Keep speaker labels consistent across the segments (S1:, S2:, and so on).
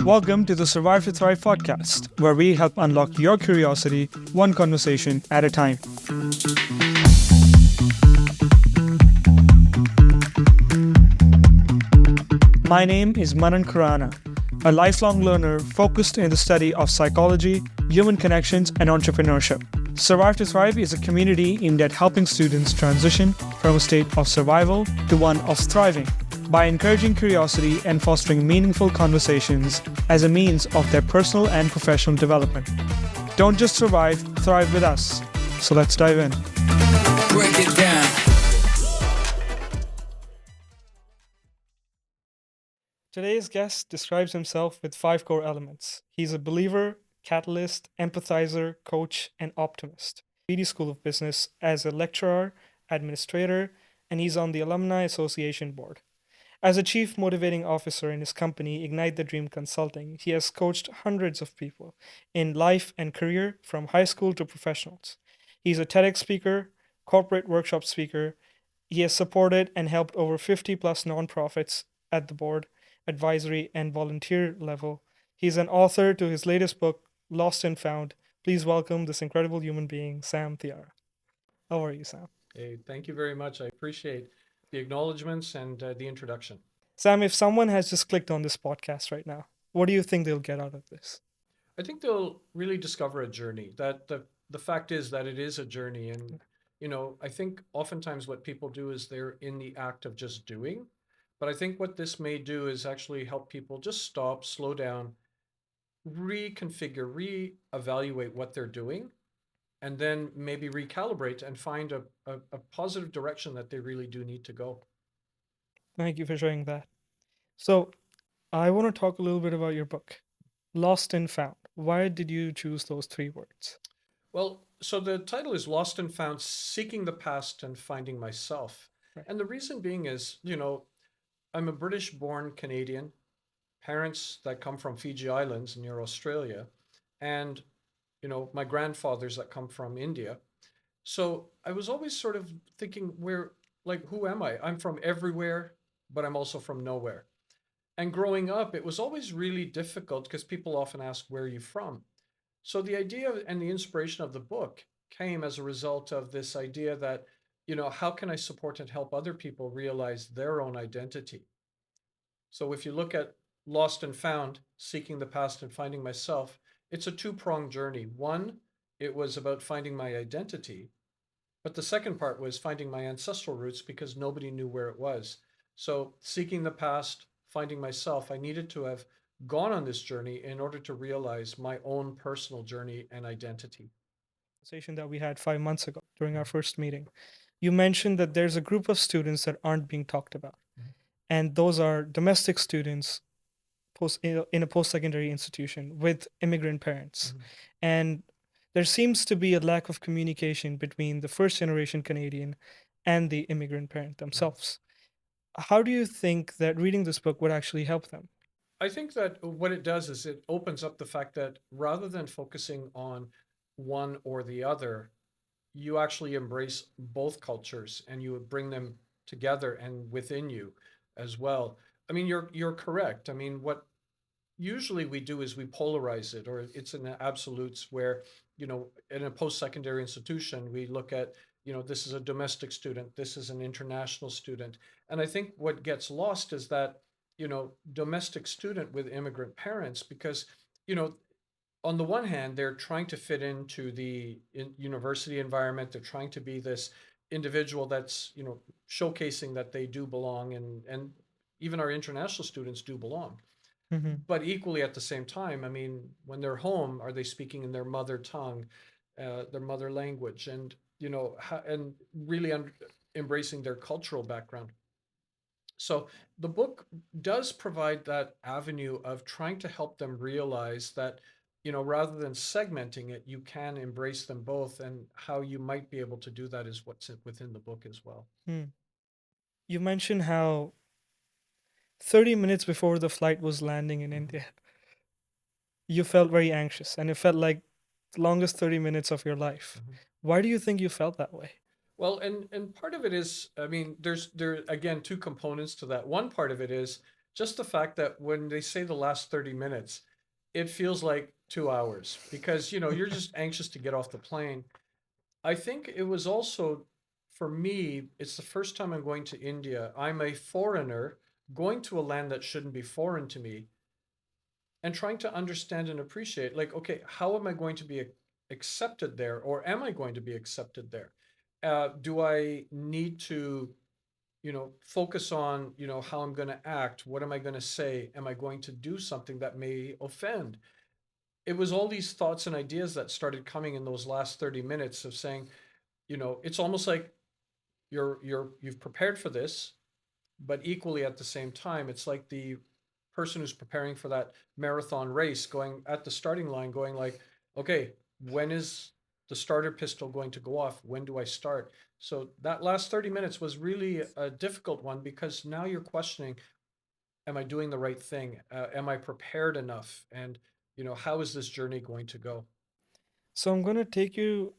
S1: Welcome to the Survive to Thrive podcast, where we help unlock your curiosity one conversation at a time. My name is Manan Khurana, a lifelong learner focused in the study of psychology, human connections, and entrepreneurship. Survive to Thrive is a community aimed at helping students transition from a state of survival to one of thriving by encouraging curiosity and fostering meaningful conversations as a means of their personal and professional development. Don't just survive, thrive with us. So let's dive in.
S2: Break it down.
S1: Today's guest describes himself with 5 core elements. He's a believer, catalyst, empathizer, coach, and optimist. BD School of Business as a lecturer, administrator, and he's on the Alumni Association board. As a chief motivating officer in his company, Ignite the Dream Consulting, he has coached hundreds of people in life and career from high school to professionals. He's a TEDx speaker, corporate workshop speaker. He has supported and helped over 50 plus nonprofits at the board, advisory, and volunteer level. He's an author to his latest book, Lost and Found. Please welcome this incredible human being, Sam Thiara. How are you, Sam?
S3: Hey, thank you very much. I appreciate the acknowledgements and the introduction.
S1: Sam, if someone has just clicked on this podcast right now, what do you think they'll get out of this?
S3: I think they'll really discover a journey. That the fact is that it is a journey, and I think oftentimes what people do is they're in the act of just doing. But I think what this may do is actually help people just stop, slow down, reconfigure, reevaluate what they're doing, and then maybe recalibrate and find a positive direction that they really do need to go.
S1: Thank you for sharing that. So, I want to talk a little bit about your book, Lost and Found. Why did you choose those 3 words?
S3: Well, so the title is Lost and Found, Seeking the Past and Finding Myself.
S1: Right.
S3: And the reason being is, I'm a British-born Canadian, parents that come from Fiji Islands near Australia, and, my grandfathers that come from India. So I was always sort of thinking, who am I? I'm from everywhere, but I'm also from nowhere. And growing up, it was always really difficult because people often ask, where are you from? So the idea and the inspiration of the book came as a result of this idea that, how can I support and help other people realize their own identity? So if you look at Lost and Found, Seeking the Past and Finding Myself, it's a 2-pronged journey. One, it was about finding my identity, but the second part was finding my ancestral roots because nobody knew where it was. So seeking the past, finding myself, I needed to have gone on this journey in order to realize my own personal journey and identity.
S1: Conversation that we had 5 months ago during our first meeting. You mentioned that there's a group of students that aren't being talked about. And those are domestic students in a post-secondary institution with immigrant parents. And there seems to be a lack of communication between the first-generation Canadian and the immigrant parent themselves. How do you think that reading this book would actually help them?
S3: I think that what it does is it opens up the fact that rather than focusing on one or the other, you actually embrace both cultures and you would bring them together and within you as well. I mean, you're correct. I mean, what usually we do is we polarize it, or it's in absolutes where, in a post-secondary institution, we look at, this is a domestic student, this is an international student. And I think what gets lost is that, domestic student with immigrant parents, because, on the one hand, they're trying to fit into the university environment. They're trying to be this individual that's, showcasing that they do belong, and even our international students do belong. But equally at the same time, I mean, when they're home, are they speaking in their mother tongue, their mother language, and and really embracing their cultural background? So the book does provide that avenue of trying to help them realize that, rather than segmenting it, you can embrace them both, and how you might be able to do that is what's within the book as well.
S1: You mentioned how 30 minutes before the flight was landing in India, you felt very anxious and it felt like the longest 30 minutes of your life. Why do you think you felt that way?
S3: Well, and part of it is, I mean, there again 2 components to that. One part of it is, just the fact that when they say the last 30 minutes, it feels like 2 hours because, you're just anxious to get off the plane. I think it was also, for me, it's the first time I'm going to India. I'm a foreigner going to a land that shouldn't be foreign to me and trying to understand and appreciate, like, okay, how am I going to be accepted there, or am I going to be accepted there? Do I need to, focus on, how I'm going to act? What am I going to say? Am I going to do something that may offend? It was all these thoughts and ideas that started coming in those last 30 minutes of saying, it's almost like you've prepared for this, but equally at the same time, it's like the person who's preparing for that marathon race going at the starting line, going like, okay, when is the starter pistol going to go off? When do I start? So that last 30 minutes was really a difficult one because now you're questioning, am I doing the right thing? Am I prepared enough? And, how is this journey going to go?
S1: So I'm going to take you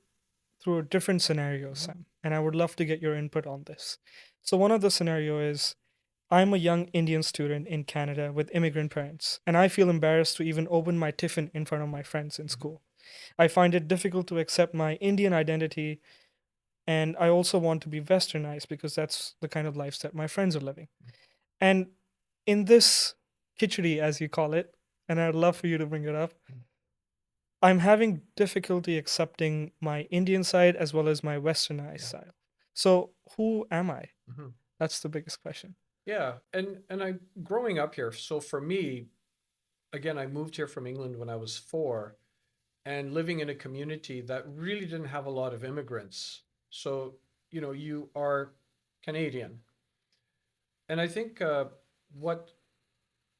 S1: through a different scenario,
S3: Mhm.
S1: Sam, and I would love to get your input on this. So one of the scenario is I'm a young Indian student in Canada with immigrant parents, and I feel embarrassed to even open my tiffin in front of my friends in
S3: Mhm.
S1: school. I find it difficult to accept my Indian identity, and I also want to be westernized because that's the kind of life that my friends are living. And in this khichdi, as you call it, and I'd love for you to bring it up, I'm having difficulty accepting my Indian side as well as my westernized
S3: Yeah.
S1: side. So who am I?
S3: Mhm.
S1: That's the biggest question.
S3: Yeah, and I growing up here, so for me, again, I moved here from England when I was 4 and living in a community that really didn't have a lot of immigrants. So, you are Canadian. And I think what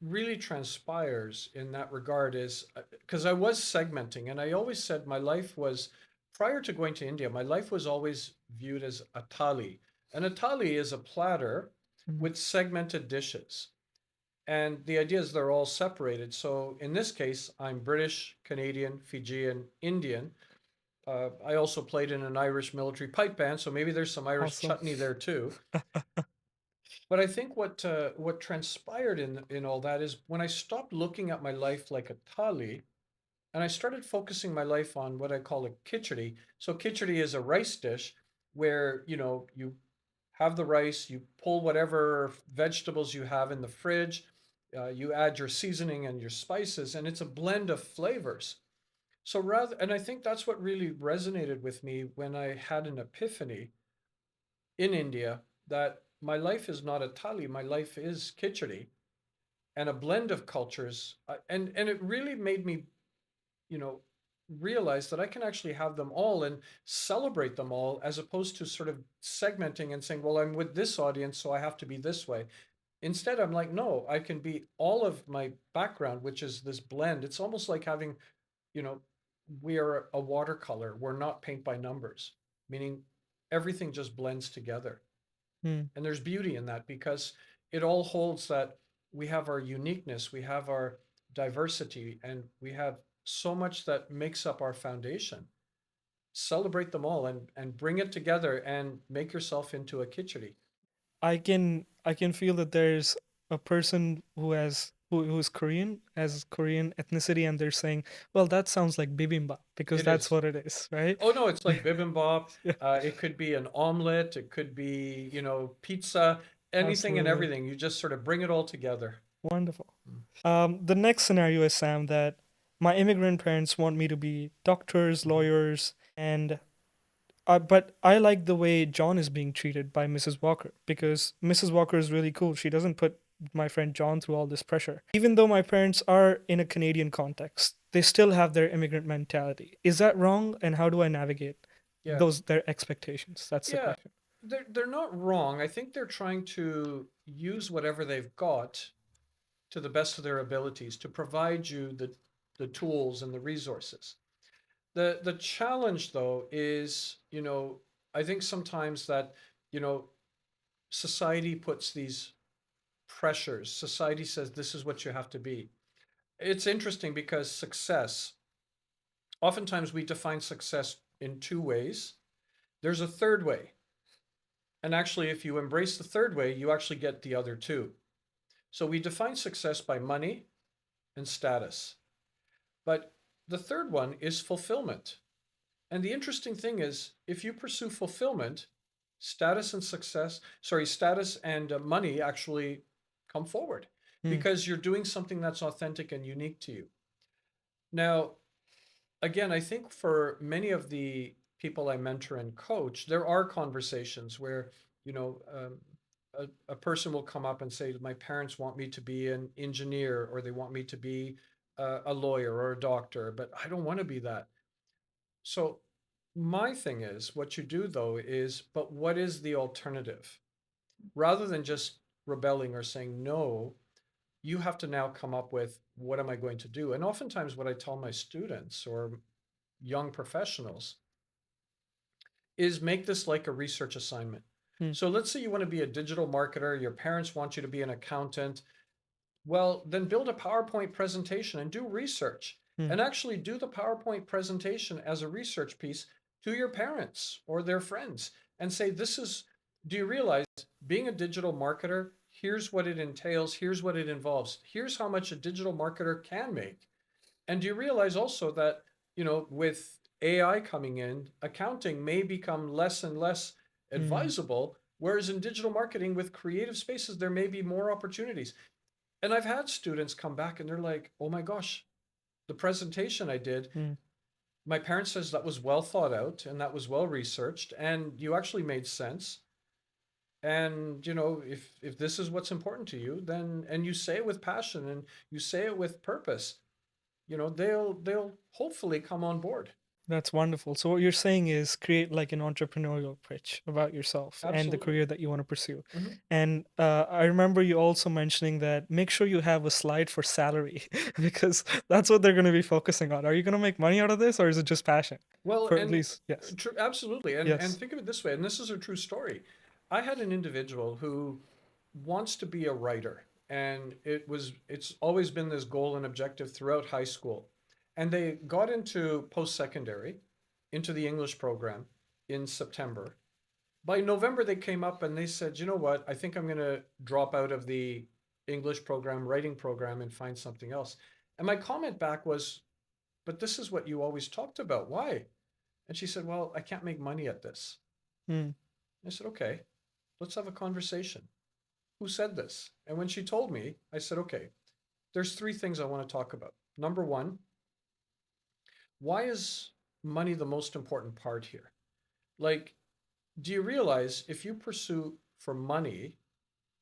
S3: really transpires in that regard is because I was segmenting, and I always said my life was, prior to going to India, my life was always viewed as a thali. And a thali is a platter
S1: Mm.
S3: with segmented dishes. And the idea is they're all separated. So in this case, I'm British, Canadian, Fijian, Indian. I also played in an Irish military pipe band, so maybe there's some Irish
S1: Awesome.
S3: chutney there too. But I think what transpired in all that is when I stopped looking at my life like a thali, and I started focusing my life on what I call a khichdi. So khichdi is a rice dish where you have the rice, you pull whatever vegetables you have in the fridge, you add your seasoning and your spices, and it's a blend of flavors. So and I think that's what really resonated with me when I had an epiphany in India that my life is not a thali, my life is khichdi and a blend of cultures. And it really made me, you know, realize that I can actually have them all and celebrate them all as opposed to sort of segmenting and saying, well, I'm with this audience, so I have to be this way. Instead, I'm like, no, I can be all of my background, which is this blend. It's almost like having, you know, we are a watercolor. We're not paint by numbers, meaning everything just blends together.
S1: Hmm.
S3: And there's beauty in that because it all holds that we have our uniqueness, we have our diversity, and we have so much that makes up our foundation. Celebrate them all and bring it together and make yourself into a khichdi.
S1: I can feel that there's a person who's Korean, has Korean ethnicity, and they're saying, well, that sounds like bibimbap because
S3: It
S1: that's
S3: is.
S1: what it is, right?
S3: Oh no, it's like bibimbap.
S1: Yeah,
S3: It could be an omelet. It could be, pizza, anything and
S1: absolutely.
S3: everything. You just sort of bring it all together.
S1: Wonderful. The next scenario is, Sam, that my immigrant parents want me to be doctors,
S3: Mhm.
S1: lawyers, and but I like the way John is being treated by Mrs. Walker because Mrs. Walker is really cool. She doesn't put my friend John through all this pressure. Even though my parents are in a Canadian context, they still have their immigrant mentality. Is that wrong? And how do I navigate
S3: Yeah.
S1: those their expectations? That's the
S3: Yeah.
S1: question.
S3: They're not wrong. I think they're trying to use whatever they've got to the best of their abilities to provide you the tools and the resources. The challenge though is, I think sometimes that, you know, society puts these pressures. Society says this is what you have to be. It's interesting because success, oftentimes we define success in two ways. There's a third way. And actually, if you embrace the third way, you actually get the other two. So we define success by money and status. But the third one is fulfillment. And the interesting thing is, if you pursue fulfillment, status and money actually come forward
S1: Mm.
S3: because you're doing something that's authentic and unique to you. Now, again, I think for many of the people I mentor and coach, there are conversations where, you know, a person will come up and say, my parents want me to be an engineer or they want me to be a lawyer or a doctor, but I don't want to be that. So my thing is, what you do though is, but what is the alternative? Rather than just rebelling or saying no, you have to now come up with, what am I going to do? And oftentimes what I tell my students or young professionals is make this like a research assignment.
S1: Mm.
S3: So let's say you want to be a digital marketer, your parents want you to be an accountant. Well, then build a PowerPoint presentation and do research
S1: Mm.
S3: and actually do the PowerPoint presentation as a research piece to your parents or their friends and say, this is, do you realize being a digital marketer, here's what it entails, here's what it involves, here's how much a digital marketer can make. And do you realize also that, with AI coming in, accounting may become less and less
S1: Mm.
S3: advisable, whereas in digital marketing with creative spaces, there may be more opportunities. And I've had students come back and they're like, oh my gosh, the presentation I did,
S1: Mm.
S3: my parents says that was well thought out and that was well researched and you actually made sense. And if this is what's important to you, then and you say it with passion and you say it with purpose, they'll hopefully come on board.
S1: That's wonderful. So what you're saying is create like an entrepreneurial pitch about yourself and the
S3: Absolutely.
S1: career that you want to pursue.
S3: Mhm.
S1: And I remember you also mentioning that make sure you have a slide for salary because that's what they're going to be focusing on. Are you going to make money out of this or is it just passion?
S3: Well,
S1: For at
S3: and
S1: least, yes.
S3: absolutely. And
S1: Yes.
S3: think of it this way, and this is a true story. I had an individual who wants to be a writer, and it's always been this goal and objective throughout high school. And they got into post-secondary, into the English program in September. By November, they came up and they said, you know what, I think I'm going to drop out of the English program, writing program, and find something else. And my comment back was, but this is what you always talked about. Why? And she said, well, I can't make money at this.
S1: Mm.
S3: I said, okay, let's have a conversation. Who said this? And when she told me, I said, okay, there's three things I want to talk about. Number one, why is money the most important part here? Like, do you realize if you pursue for money,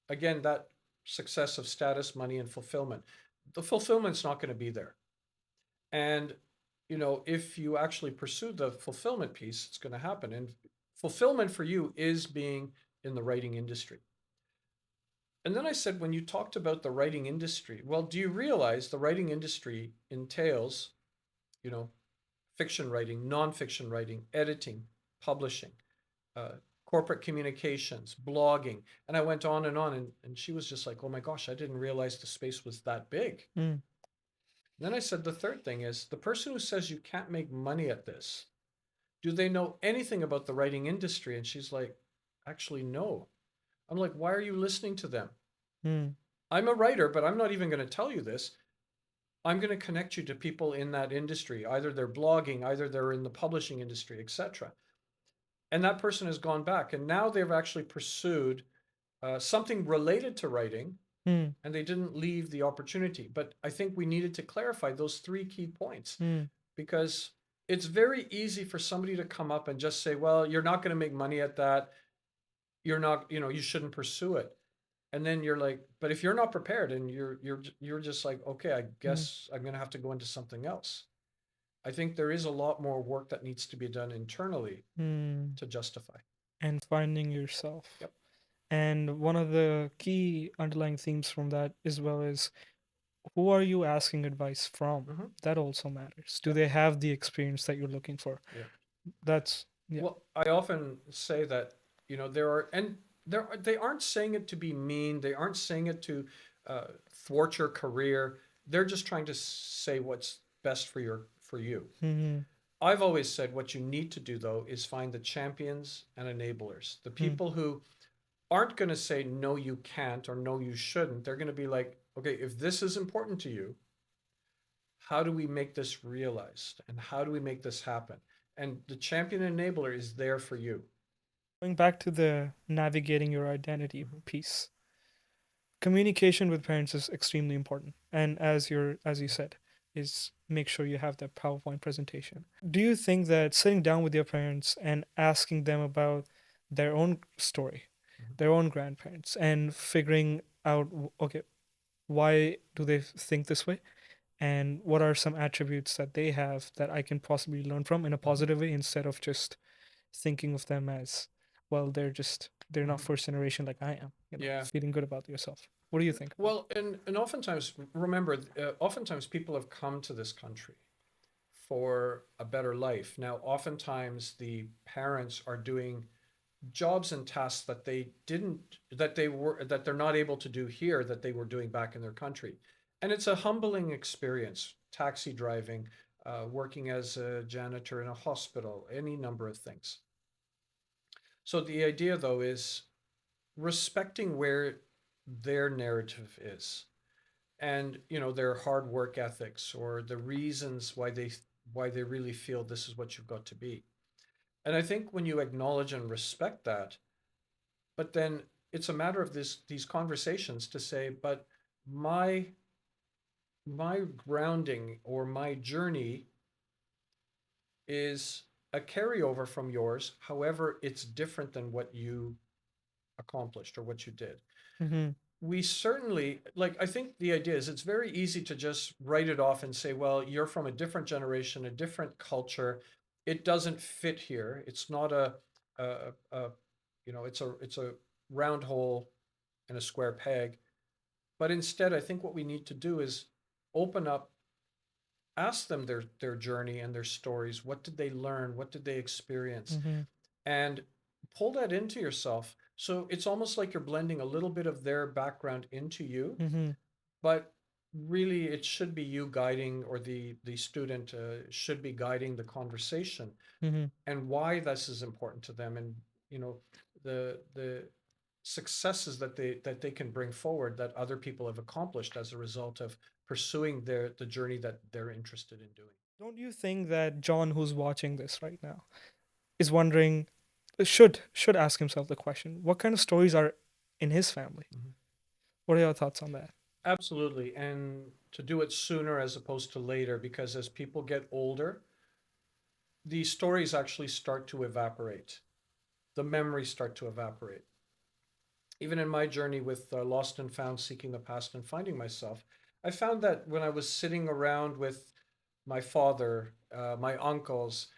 S3: again, that success of status, money, and fulfillment, the fulfillment's not going to be there. And, if you actually pursue the fulfillment piece, it's going to happen. And fulfillment for you is being in the writing industry. And then I said, when you talked about the writing industry, well, do you realize the writing industry entails, you know, fiction writing, nonfiction writing, editing, publishing, uh, corporate communications, blogging. And I went on and she was just like, oh my gosh, I didn't realize the space was that big.
S1: Mm.
S3: And then I said, the third thing is the person who says you can't make money at this, do they know anything about the writing industry? And she's like, actually, no. I'm like, why are you listening to them?
S1: Mm.
S3: I'm a writer, but I'm not even going to tell you this. I'm going to connect you to people in that industry. Either they're blogging, either they're in the publishing industry, etc. And that person has gone back and now they've actually pursued something related to writing
S1: Mm.
S3: and they didn't leave the opportunity. But I think we needed to clarify those three key points
S1: Mm.
S3: because it's very easy for somebody to come up and just say, well, you're not going to make money at that. You're not, you shouldn't pursue it. And then you're like, but if you're not prepared and you're just like, okay, I
S1: Mm.
S3: guess I'm going to have to go into something else. I think there is a lot more work that needs to be done internally
S1: Mm.
S3: to justify.
S1: And finding yourself.
S3: Yep.
S1: And one of the key underlying themes from that as well is who are you asking advice from?
S3: Mm-hmm.
S1: That also matters. Do
S3: Yep.
S1: they have the experience that you're looking for?
S3: Yeah.
S1: That's, yeah.
S3: Well, I often say that, they aren't saying it to be mean. They aren't saying it to thwart your career. They're just trying to say what's best for you.
S1: Mm-hmm.
S3: I've always said what you need to do though is find the champions and enablers, the
S1: Mm.
S3: people who aren't going to say, no, you can't, or no, you shouldn't. They're going to be like, okay, if this is important to you, how do we make this realized? And how do we make this happen? And the champion enabler is there for you.
S1: Going back to the navigating your identity
S3: Mhm.
S1: piece, communication with parents is extremely important. And as you said, is make sure you have that PowerPoint presentation. Do you think that sitting down with your parents and asking them about their own story,
S3: Mhm.
S1: their own grandparents, and figuring out, okay, why do they think this way? And what are some attributes that they have that I can possibly learn from in a
S3: Mhm.
S1: positive way instead of just thinking of them as, well, they're not
S3: Mhm.
S1: first generation like I am,
S3: Yeah.
S1: feeling good about yourself. What do you think about
S3: Well, and oftentimes, remember, oftentimes people have come to this country for a better life. Now, oftentimes the parents are doing jobs and tasks that they didn't, that they're not able to do here, that they were doing back in their country. And it's a humbling experience, taxi driving, working as a janitor in a hospital, any number of things. So the idea, though, is respecting where their narrative is, and their hard work ethics, or the reasons why they really feel this is what you've got to be. And I think when you acknowledge and respect that, but then it's a matter of these conversations to say, but my my grounding or my journey is a carryover from yours. However, it's different than what you accomplished or what you did.
S1: it?
S3: We certainly, like, I think the idea is it's very easy to just write it off and say, well, you're from a different generation, a different culture. It doesn't fit here. It's not a it's a round hole in a square peg. But instead, I think what we need to do is open up, ask them their journey and their stories. What did they learn? What did they experience?
S1: Mm-hmm.
S3: And pull that into yourself. So it's almost like you're blending a little bit of their background into you,
S1: Mm-hmm.
S3: but really it should be you guiding, or the student should be guiding the conversation,
S1: Mm-hmm.
S3: and why this is important to them, and the successes that they can bring forward that other people have accomplished as a result of pursuing the journey that they're interested in doing.
S1: Don't you think that John, who's watching this right now, is wondering, should ask himself the question, what kind of stories are in his family?
S3: Mhm.
S1: What are your thoughts on that?
S3: Absolutely, and to do it sooner as opposed to later, because as people get older, these stories actually start to evaporate. The memories start to evaporate. Even in my journey with Lost and Found, Seeking the Past and Finding Myself, I found that when I was sitting around with my father, my uncles,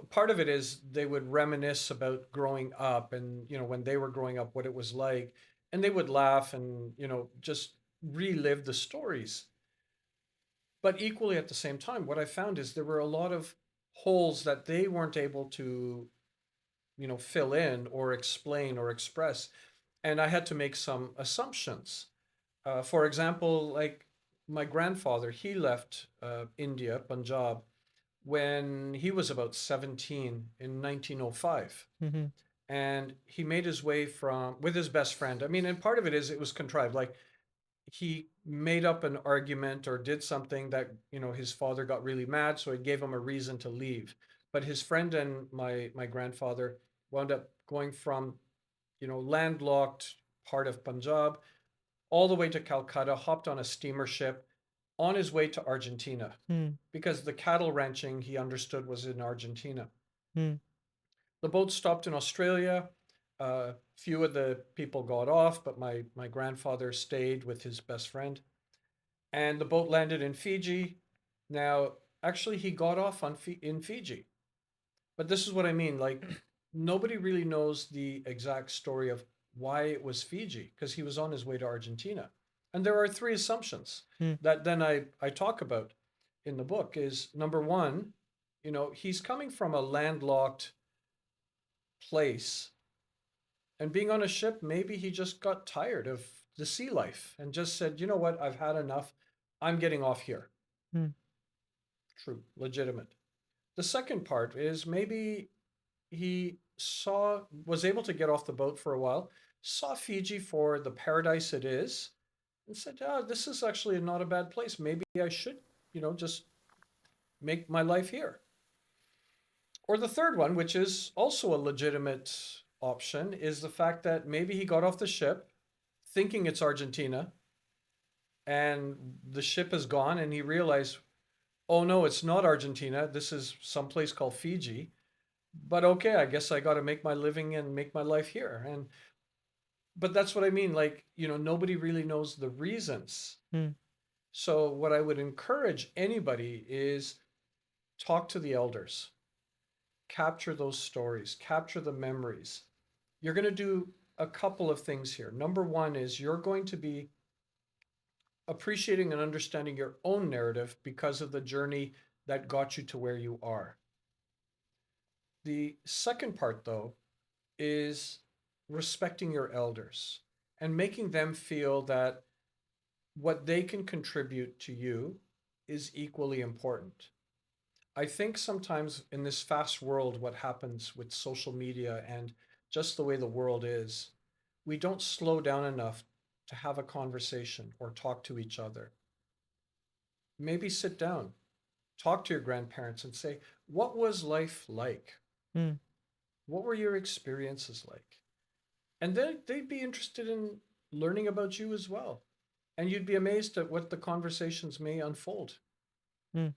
S3: part of it is they would reminisce about growing up, and, when they were growing up, what it was like. And they would laugh and, just relive the stories. But equally at the same time, what I found is there were a lot of holes that they weren't able to, fill in or explain or express. And I had to make some assumptions. For example, like my grandfather, he left India, Punjab, when he was about 17 in 1905.
S1: Mm-hmm.
S3: And he made his way from with his best friend. I mean, and part of it is it was contrived. Like, he made up an argument or did something that, his father got really mad, so he gave him a reason to leave. But his friend and my grandfather wound up going from, landlocked part of Punjab all the way to Calcutta, hopped on a steamer ship on his way to Argentina, because the cattle ranching he understood was in Argentina.
S1: Mm-hmm.
S3: The boat stopped in Australia. Few of the people got off, but my grandfather stayed with his best friend. And the boat landed in Fiji. Now, actually, he got off in Fiji. But this is what I mean. Like, nobody really knows the exact story of why it was Fiji, because he was on his way to Argentina. And there are three assumptions that then I talk about in the book. Is number one, he's coming from a landlocked place, and being on a ship, maybe he just got tired of the sea life and just said, you know what, I've had enough. I'm getting off here.
S1: Mm-hmm.
S3: True, legitimate. The second part is maybe he was able to get off the boat for a while, saw Fiji for the paradise it is, and said, "Ah, this is actually not a bad place. Maybe I should, just make my life here." Or the third one, which is also a legitimate option, is the fact that maybe he got off the ship thinking it's Argentina and the ship is gone and he realized, oh no, it's not Argentina. This is someplace called Fiji. But okay, I guess I got to make my living and make my life here. But that's what I mean. Like, nobody really knows the reasons.
S1: Mm.
S3: So what I would encourage anybody is talk to the elders, capture those stories, capture the memories. You're going to do a couple of things here. Number one is you're going to be appreciating and understanding your own narrative because of the journey that got you to where you are. The second part, though, is respecting your elders and making them feel that what they can contribute to you is equally important. I think sometimes in this fast world, what happens with social media and just the way the world is, we don't slow down enough to have a conversation or talk to each other. Maybe sit down, talk to your grandparents and say, what was life like?
S1: Mm.
S3: What were your experiences like? And then they'd be interested in learning about you as well. And you'd be amazed at what the conversations may unfold.
S1: Mm.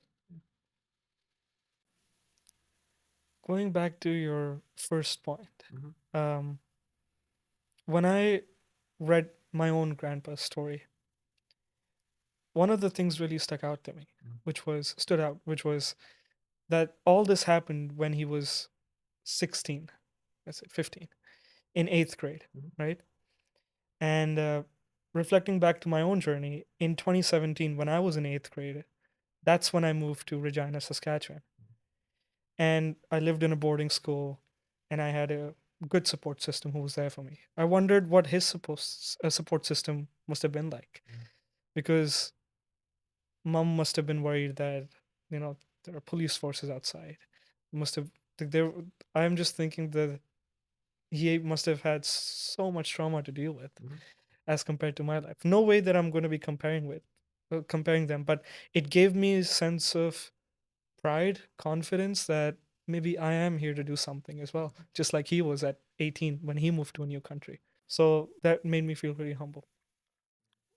S1: Going back to your first point,
S3: Mhm.
S1: um, when I read my own grandpa's story, one of the things really stuck out to me,
S3: Mm.
S1: which was that all this happened when he was 16, let's say 15, in eighth grade,
S3: Mhm.
S1: right? And reflecting back to my own journey, in 2017, when I was in eighth grade, that's when I moved to Regina, Saskatchewan. And I lived in a boarding school and I had a good support system who was there for me. I wondered what his support system must have been like,
S3: Mm.
S1: because mom must have been worried that, there are police forces outside. Must have, like, there, I'm just thinking that he must have had so much trauma to deal with
S3: Mhm.
S1: as compared to my life. No way that I'm going to be comparing them, but it gave me a sense of pride, confidence that maybe I am here to do something as well, just like he was at 18 when he moved to a new country. So that made me feel really humble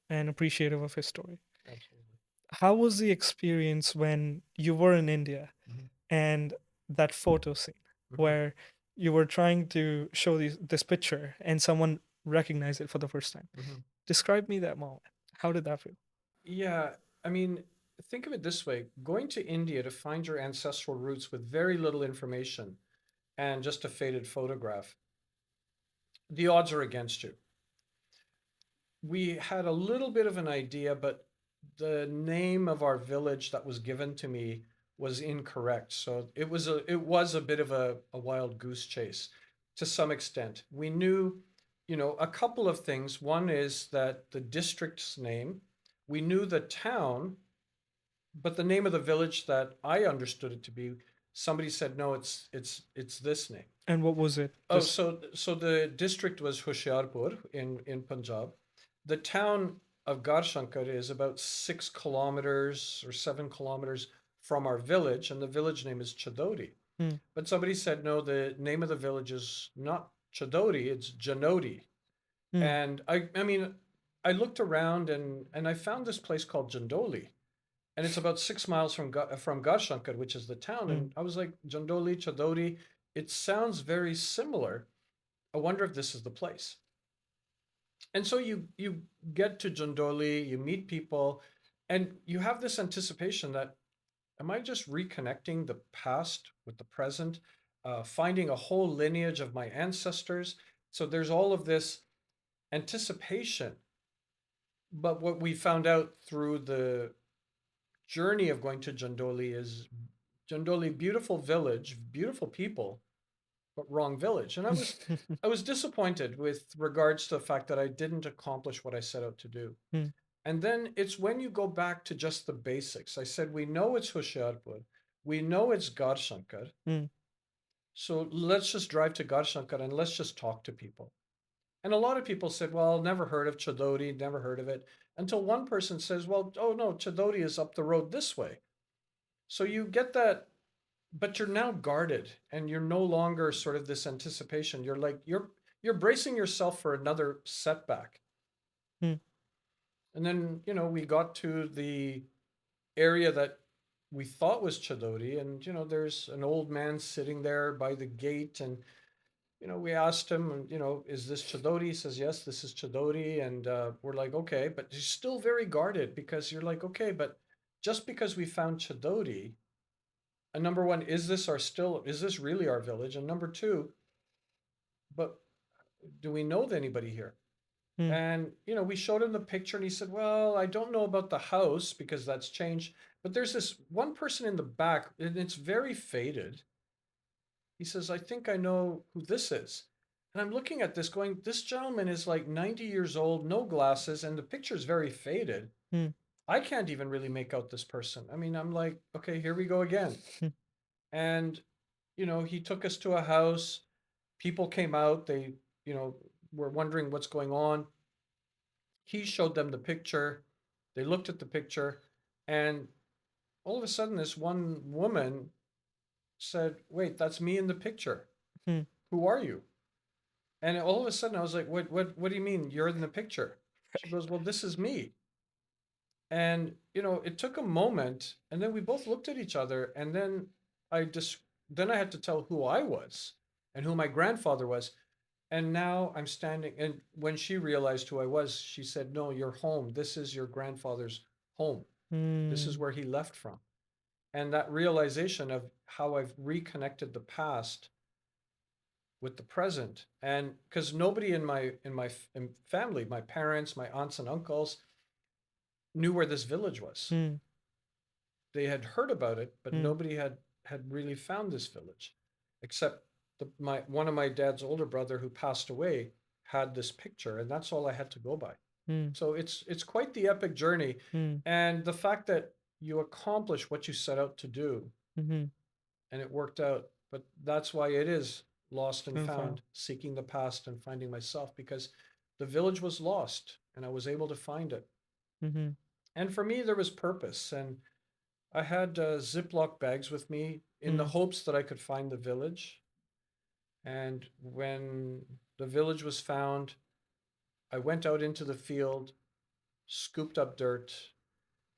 S1: and appreciative of his story.
S3: Absolutely.
S1: How was the experience when you were in India
S3: Mhm.
S1: and that photo scene
S3: Mhm.
S1: where you were trying to show this picture and someone recognized it for the first time?
S3: Mhm.
S1: Describe me that moment. How did that feel?
S3: Yeah, I mean, think of it this way, going to India to find your ancestral roots with very little information and just a faded photograph, the odds are against you. We had a little bit of an idea, but the name of our village that was given to me was incorrect. So it was a bit of a wild goose chase to some extent. We knew, a couple of things. One is that the district's name, we knew the town, but the name of the village that I understood it to be, somebody said no, it's this name.
S1: And what was it?
S3: Oh,
S1: Just
S3: so the district was Hoshiarpur in Punjab. The town of Garshankar is about 6 kilometers or 7 kilometers from our village, and the village name is Chadodi.
S1: hmm,
S3: But somebody said no, the name of the village is not Chadodi, it's Janodi.
S1: hmm,
S3: And I mean, I looked around and I found this place called Jandoli, and it's about 6 miles from Garshankar, which is the town.
S1: hmm.
S3: And I was like, Jandoli, Chadodi, it sounds very similar. I wonder if this is the place. And so you get to Jandoli, you meet people, and you have this anticipation that am I just reconnecting the past with the present, finding a whole lineage of my ancestors? So there's all of this anticipation. But what we found out through the journey of going to Jandoli is Jandoli, beautiful village, beautiful people, but wrong village. And I was disappointed with regards to the fact that I didn't accomplish what I set out to do.
S1: Hmm,
S3: And then it's when you go back to just the basics. I said, we know it's Hoshiarpur, we know it's Garshankar.
S1: hmm,
S3: So let's just drive to Garshankar and let's just talk to people. And a lot of people said, well, never heard of Chadodi, never heard of it. Until one person says, well, oh no, Chadodi is up the road this way. So you get that, but you're now guarded and you're no longer sort of this anticipation. You're like, you're bracing yourself for another setback.
S1: Hmm.
S3: And then, we got to the area that we thought was Chadodi, and there's an old man sitting there by the gate, and we asked him, is this Chadodi? He says, yes, this is Chadodi, and we're like, okay, but he's still very guarded because you're like, okay, but just because we found Chadodi, and number one, is this really our village? And number two, but do we know anybody here?
S1: Hmm.
S3: And, we showed him the picture and he said, well, I don't know about the house because that's changed. But there's this one person in the back and it's very faded. He says, I think I know who this is. And I'm looking at this going, this gentleman is like 90 years old, no glasses, and the picture's very faded.
S1: Hmm.
S3: I can't even really make out this person. I mean, I'm like, okay, here we go again.
S1: Hmm.
S3: And, he took us to a house. People came out. They, were wondering what's going on. He showed them the picture. They looked at the picture, and all of a sudden, this one woman said, wait, that's me in the picture.
S1: Hmm.
S3: Who are you? And all of a sudden, I was like, what do you mean you're in the picture? She goes, well, this is me. And, it took a moment, and then we both looked at each other, and then then I had to tell who I was and who my grandfather was. And now I'm standing, and when she realized who I was, she said, no, you're home. This is your grandfather's home. This is
S1: Hmm.
S3: where he left from. And that realization of how I've reconnected the past with the present. And because nobody in family, my parents, my aunts and uncles, knew where this village was.
S1: Hmm.
S3: They had heard about it, but
S1: Hmm.
S3: nobody had really found this village, except one of my dad's older brother who passed away had this picture, and that's all I had to go by.
S1: Hmm.
S3: So it's quite the epic journey,
S1: Hmm.
S3: and the fact that you accomplish what you set out to do,
S1: Hmm.
S3: and it worked out. But that's why it is lost and
S1: Profound.
S3: found, seeking the past and finding myself, because the village was lost, and I was able to find it.
S1: Hmm.
S3: And for me, there was purpose, and I had Ziploc bags with me in the
S1: Hmm.
S3: hopes that I could find the village. And when the village was found, I went out into the field, scooped up dirt,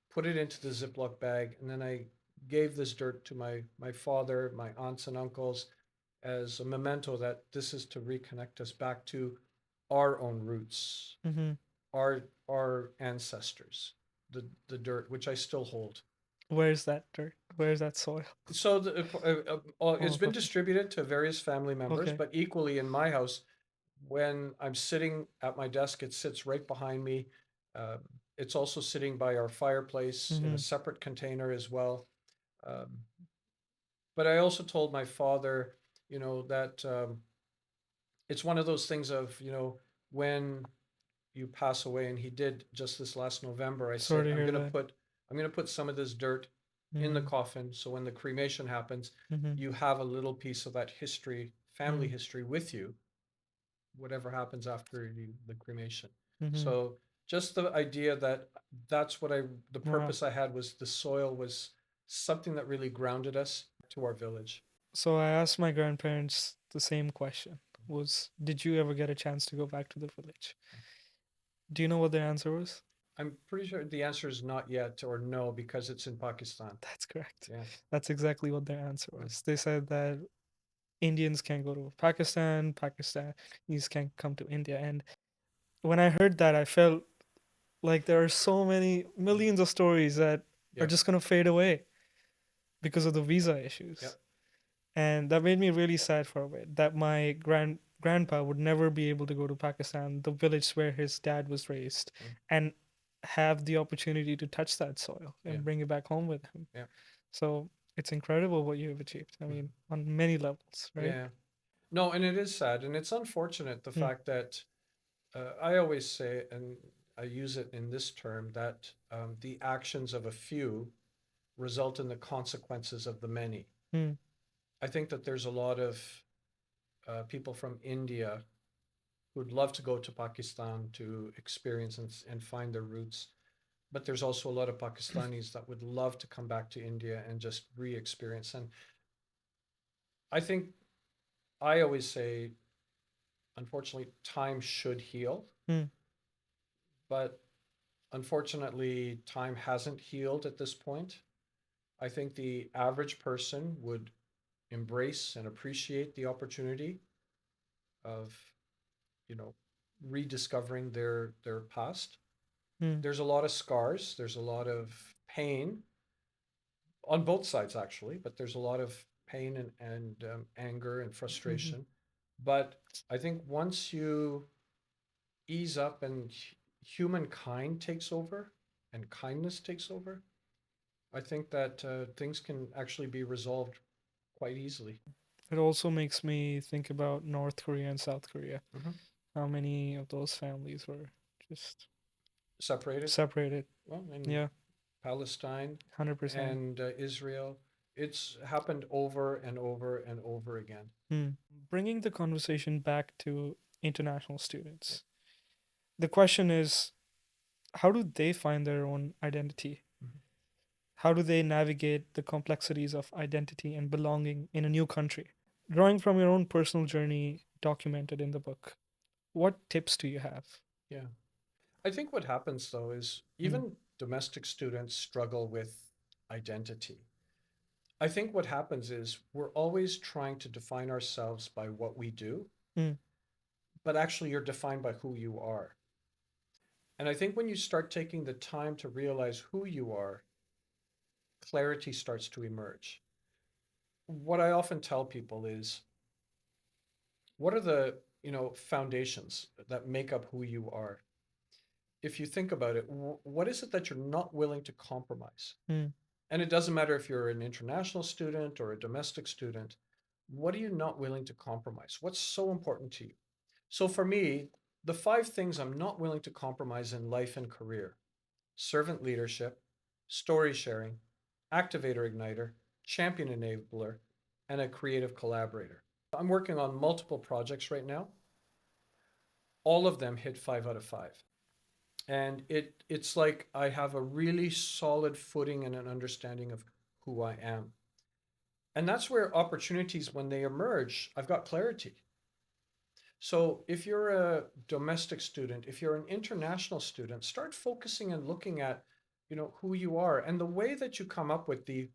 S3: put it into the Ziploc bag, and then I gave this dirt to my father, my aunts and uncles as a memento that this is to reconnect us back to our own roots,
S1: Hmm.
S3: our ancestors, the dirt, which I still hold.
S1: Where's that dirt? Where's that soil?
S3: So it's
S1: Oh,
S3: been
S1: perfect.
S3: distributed to various family members,
S1: Okay.
S3: but equally in my house, when I'm sitting at my desk, it sits right behind me. Uh, it's also sitting by our fireplace in a
S1: Hmm.
S3: separate container as well. Um, but I also told my father, that it's one of those things of, when you pass away, and he did just this last November, I
S1: Sorry
S3: said,
S1: to hear that.
S3: I'm gonna put some of this dirt in the
S1: Hmm.
S3: coffin, so when the cremation happens,
S1: Hmm.
S3: you have a little piece of that history, family
S1: Hmm.
S3: history with you, whatever happens after the cremation.
S1: Hmm.
S3: So just the idea that that's what the
S1: Wow.
S3: purpose I had was the soil was something that really grounded us to our village.
S1: So I asked my grandparents the same question. Was did you ever get a chance to go back to the village? Do you know what their answer was?
S3: I'm pretty sure the answer is not yet or no because it's in Pakistan.
S1: That's correct.
S3: Yeah.
S1: That's exactly what their answer
S3: Mm.
S1: was. They said that Indians can go to Pakistan, Pakistanis can come to India. And when I heard that, I felt like there are so many millions of stories that are
S3: Yep.
S1: just going to fade away because of the visa issues.
S3: Yep.
S1: And that made me really sad for a bit that my grandpa would never be able to go to Pakistan, the village where his dad was raised,
S3: Mm.
S1: and have the opportunity to touch that soil
S3: Yeah.
S1: and bring it back home with him.
S3: Yeah.
S1: So it's incredible what you have achieved. I
S3: Mm.
S1: mean, on many levels, right?
S3: Yeah. No, and it is sad, and it's unfortunate the
S1: Mm.
S3: fact that I always say, and I use it in this term, that the actions of a few result in the consequences of the many.
S1: Mm.
S3: I think that there's a lot of people from India who'd love to go to Pakistan to experience and find their roots. But there's also a lot of Pakistanis that would love to come back to India and just re-experience. And I think I always say, unfortunately, time should heal,
S1: Mm,
S3: but unfortunately, time hasn't healed at this point. I think the average person would embrace and appreciate the opportunity of, you know, rediscovering their past.
S1: mm,
S3: There's a lot of scars, there's a lot of pain on both sides actually, but there's a lot of pain and anger and
S1: mhm.
S3: frustration. But I think once you ease up and humankind takes over and kindness takes over, I think that things can actually be resolved quite easily.
S1: It also makes me think about North Korea and South Korea.
S3: Mhm.
S1: How many of those families were just
S3: Separated.
S1: separated?
S3: Well, in
S1: Yeah,
S3: Palestine
S1: 100%.
S3: and Israel, it's happened over and over and over again.
S1: Hmm. Bringing the conversation back to international
S3: Yeah.
S1: students, the question is, how do they find their own identity?
S3: Mhm.
S1: How do they navigate the complexities of identity and belonging in a new country? Drawing from your own personal journey documented in the book, what tips do you have?
S3: Yeah. I think what happens though is
S1: Mm,
S3: even domestic students struggle with identity. I think what happens is we're always trying to define ourselves by what we do,
S1: mm,
S3: but actually you're defined by who you are. And I think when you start taking the time to realize who you are, clarity starts to emerge. What I often tell people is, what are the, foundations that make up who you are? If you think about it, what is it that you're not willing to compromise?
S1: mm,
S3: And it doesn't matter if you're an international student or a domestic student, what are you not willing to compromise? What's so important to you? So for me, the 5 things I'm not willing to compromise in life and career: servant leadership, story sharing, activator igniter, champion enabler, and a creative collaborator. I'm working on multiple projects right now. All of them hit 5 out of 5. And it's like I have a really solid footing and an understanding of who I am. And that's where opportunities, when they emerge, I've got clarity. So if you're a domestic student, if you're an international student, start focusing and looking at, who you are and the way that you come up with the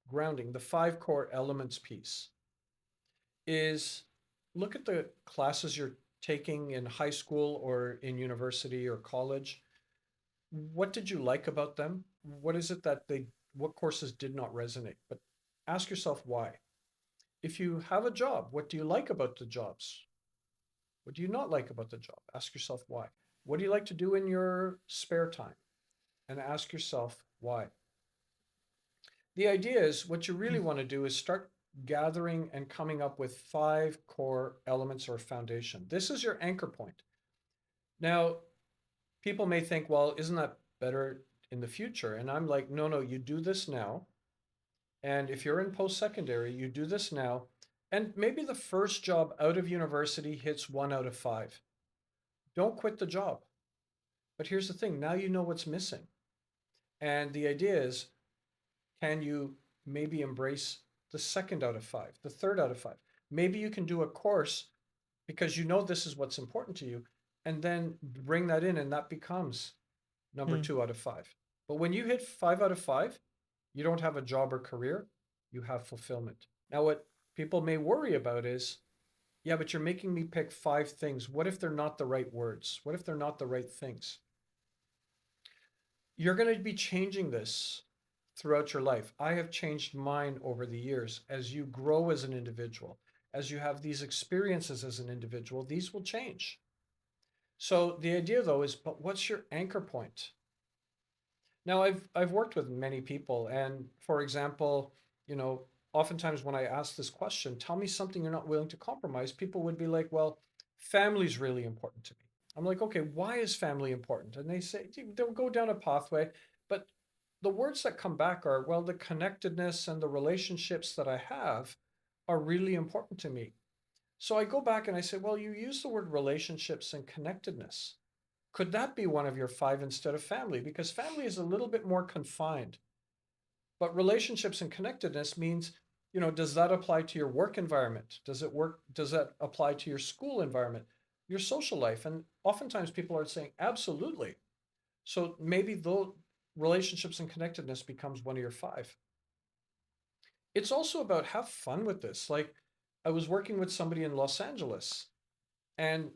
S3: grounding, the 5 core elements piece is look at the classes you're taking in high school or in university or college. What did you like about them? What is it that what courses did not resonate? But ask yourself why. If you have a job, what do you like about the jobs? What do you not like about the job? Ask yourself why. What do you like to do in your spare time? And ask yourself why. The idea is what you really want to do is start gathering and coming up with 5 core elements or foundation. This is your anchor point. Now, people may think, well, isn't that better in the future? And I'm like, no, no, you do this now. And if you're in post secondary, you do this now. And maybe the first job out of university hits 1 out of 5. Don't quit the job. But here's the thing, now you know what's missing. And the idea is, can you maybe embrace the second out of 5, the third out of 5? Maybe you can do a course because you know this is what's important to you, and then bring that in, and that becomes number
S1: mm,
S3: 2 out of 5. But when you hit 5 out of 5, you don't have a job or career, you have fulfillment. Now, what people may worry about is, yeah, but you're making me pick 5 things. What if they're not the right words? What if they're not the right things? You're going to be changing this throughout your life. I have changed mine over the years. As you grow as an individual, as you have these experiences as an individual, these will change. So the idea though is, but what's your anchor point? Now I've worked with many people, and for example, you know, oftentimes when I ask this question, tell me something you're not willing to compromise, people would be like, well, family's really important to me. I'm like, okay, why is family important? And they say they'll go down a pathway, but the words that come back are, well, the connectedness and the relationships that I have are really important to me. So I go back and I say, well, you use the word relationships and connectedness. Could that be one of your five instead of family? Because family is a little bit more confined. But relationships and connectedness means, does that apply to your work environment? Does that apply to your school environment, your social life? And oftentimes people are saying, absolutely. So maybe those relationships and connectedness becomes one of your five. It's also about have fun with this. Like I was working with somebody in Los Angeles and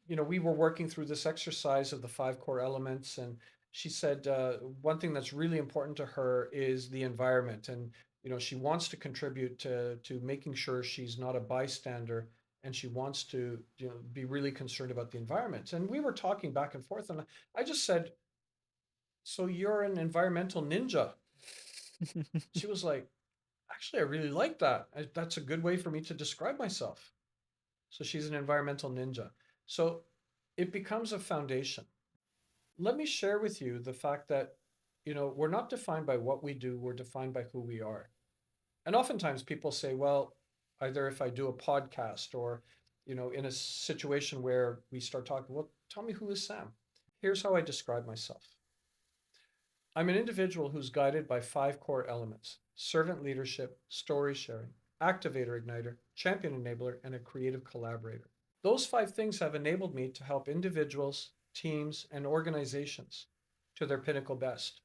S3: we were working through this exercise of the five core elements, and she said one thing that's really important to her is the environment, and she wants to contribute to making sure she's not a bystander, and she wants to be really concerned about the environment. And we were talking back and forth, and I just said, "So you're an environmental ninja?" She was like, "Actually, I really like that. That's a good way for me to describe myself." So she's an environmental ninja. So it becomes a foundation. Let me share with you the fact that, we're not defined by what we do, we're defined by who we are. And oftentimes people say, well, either if I do a podcast or, in a situation where we start talking, well, tell me, who is Sam? Here's how I describe myself. I'm an individual who's guided by five core elements: servant leadership, story sharing, activator igniter, champion enabler, and a creative collaborator. Those five things have enabled me to help individuals, teams, and organizations to their pinnacle best.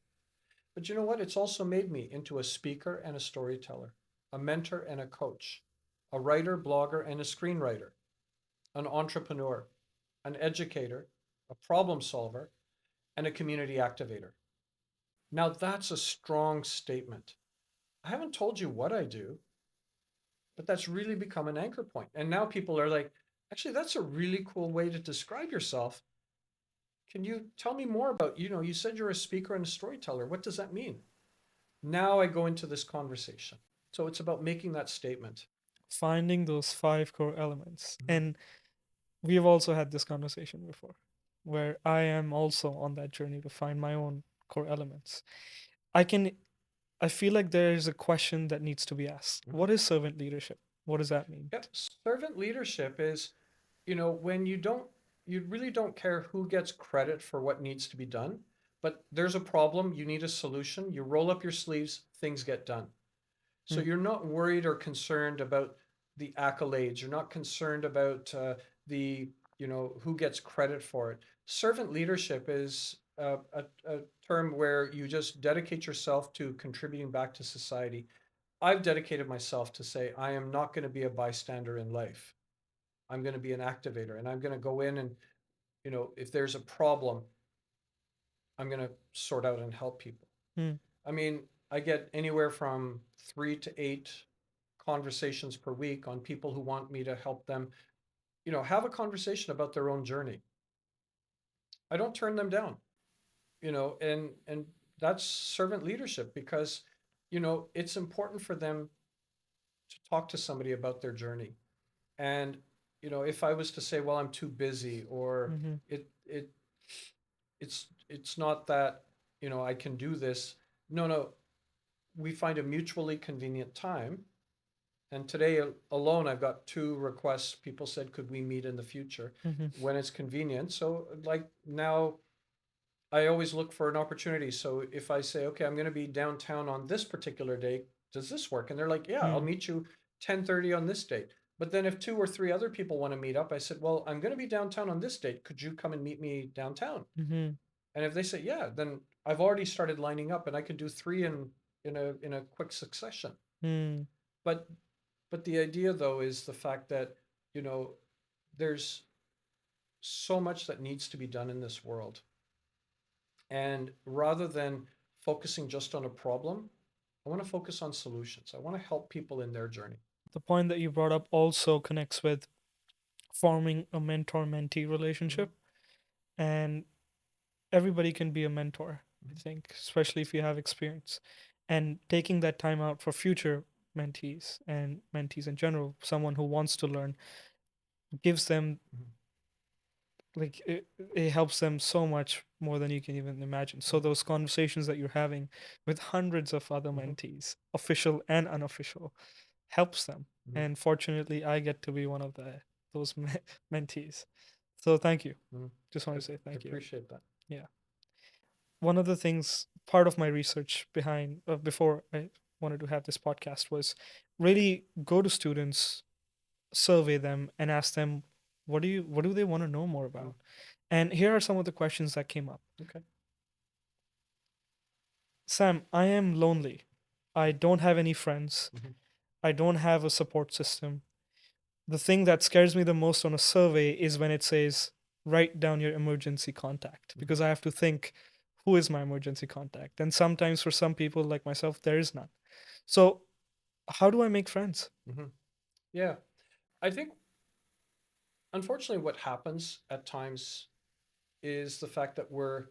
S3: But you know what? It's also made me into a speaker and a storyteller, a mentor and a coach, a writer, blogger, and a screenwriter, an entrepreneur, an educator, a problem solver, and a community activator. Now, that's a strong statement. I haven't told you what I do, but that's really become an anchor point. And now people are like, actually, that's a really cool way to describe yourself. Can you tell me more about, you said you're a speaker and a storyteller. What does that mean? Now I go into this conversation. So it's about making that statement.
S1: Finding those five core elements.
S3: Mhm.
S1: And we have also had this conversation before, where I am also on that journey to find my own core elements. I can I feel like there is a question that needs to be asked.
S3: Mhm.
S1: What is servant leadership? What does that mean?
S3: Yep. Servant leadership is, when you really don't care who gets credit for what needs to be done, but there's a problem, you need a solution, you roll up your sleeves, things get done. So
S1: Hmm.
S3: you're not worried or concerned about the accolades. You're not concerned about the, who gets credit for it. Servant leadership is a term where you just dedicate yourself to contributing back to society. I've dedicated myself to say, I am not going to be a bystander in life. I'm going to be an activator, and I'm going to go in and, if there's a problem, I'm going to sort out and help people.
S1: Hmm.
S3: I mean, I get anywhere from 3 to 8 conversations per week on people who want me to help them, have a conversation about their own journey. I don't turn them down, and that's servant leadership because, it's important for them to talk to somebody about their journey. And, if I was to say, well, I'm too busy, or
S1: Mm-hmm.
S3: it it's not that, I can do this. No, no, we find a mutually convenient time. And today alone, I've got 2 requests. People said, could we meet in the future
S1: Mm-hmm.
S3: when it's convenient? So, like now, I always look for an opportunity. So if I say, okay, I'm going to be downtown on this particular day, does this work? And they're like, yeah, I'll
S1: Hmm.
S3: meet you 10:30 on this date. But then if 2 or 3 other people want to meet up, I said, well, I'm going to be downtown on this date. Could you come and meet me downtown?
S1: Mm-hmm.
S3: And if they say, yeah, then I've already started lining up, and I can do 3 in a quick succession.
S1: Hmm.
S3: But the idea though is the fact that, you know, there's so much that needs to be done in this world. And rather than focusing just on a problem, I want to focus on solutions. I want to help people in their journey.
S1: The point that you brought up also connects with forming a mentor mentee
S3: Mhm.
S1: relationship. And everybody can be a mentor, I
S3: Mhm.
S1: think, especially if you have experience. And taking that time out for future mentees and mentees in general, someone who wants to learn, gives them
S3: Mhm.
S1: like it helps them so much more than you can even imagine. So
S3: Mhm.
S1: those conversations that you're having with hundreds of other
S3: Mhm.
S1: mentees, official and unofficial, helps them.
S3: Mhm.
S1: And fortunately, I get to be one of those mentees. So thank you.
S3: Mhm.
S1: Just want
S3: I
S1: to say
S3: I
S1: thank you.
S3: appreciate that.
S1: Yeah. One of the things, part of my research behind, before I wanted to have this podcast, was really go to students, survey them, and ask them, what do they want to know more
S3: Mm.
S1: about? And here are some of the questions that came up.
S3: Okay.
S1: Sam, I am lonely. I don't have any friends.
S3: Mhm.
S1: I don't have a support system. The thing that scares me the most on a survey is when it says, write down your emergency contact,
S3: Mhm.
S1: because I have to think, who is my emergency contact? And sometimes for some people like myself, there is none. So, how do I make friends?
S3: Mhm. Yeah. I think unfortunately what happens at times is the fact that we're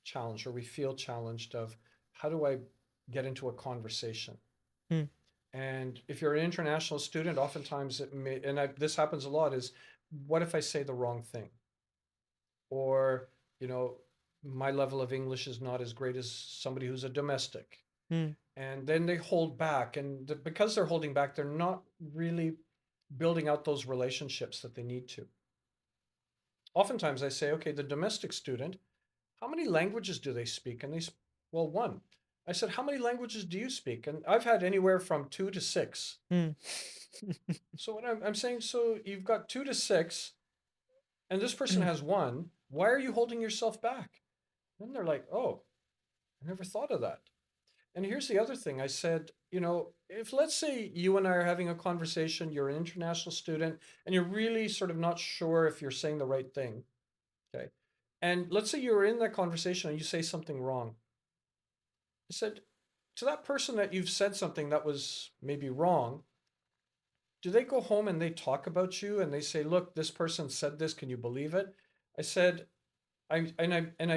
S3: challenged, or we feel challenged of how do I get into a conversation?
S1: Hmm.
S3: And if you're an international student, oftentimes it may, and this happens a lot, is what if I say the wrong thing? Or, you know, my level of English is not as great as somebody who's a domestic.
S1: Hmm.
S3: And then they hold back. And because they're holding back, they're not really building out those relationships that they need to. Oftentimes I say, okay, the domestic student, how many languages do they speak? And well, one. I said, how many languages do you speak? And I've had anywhere from 2 to 6.
S1: Hmm.
S3: So what I'm saying, so you've got 2 to 6, and this person has one. Why are you holding yourself back? And they're like, oh, I never thought of that. And here's the other thing. I said, if let's say you and I are having a conversation, you're an international student, and you're really sort of not sure if you're saying the right thing. Okay. And let's say you're in that conversation and you say something wrong. I said, to that person that you've said something that was maybe wrong, do they go home and they talk about you and they say, look, this person said this, can you believe it? I said, I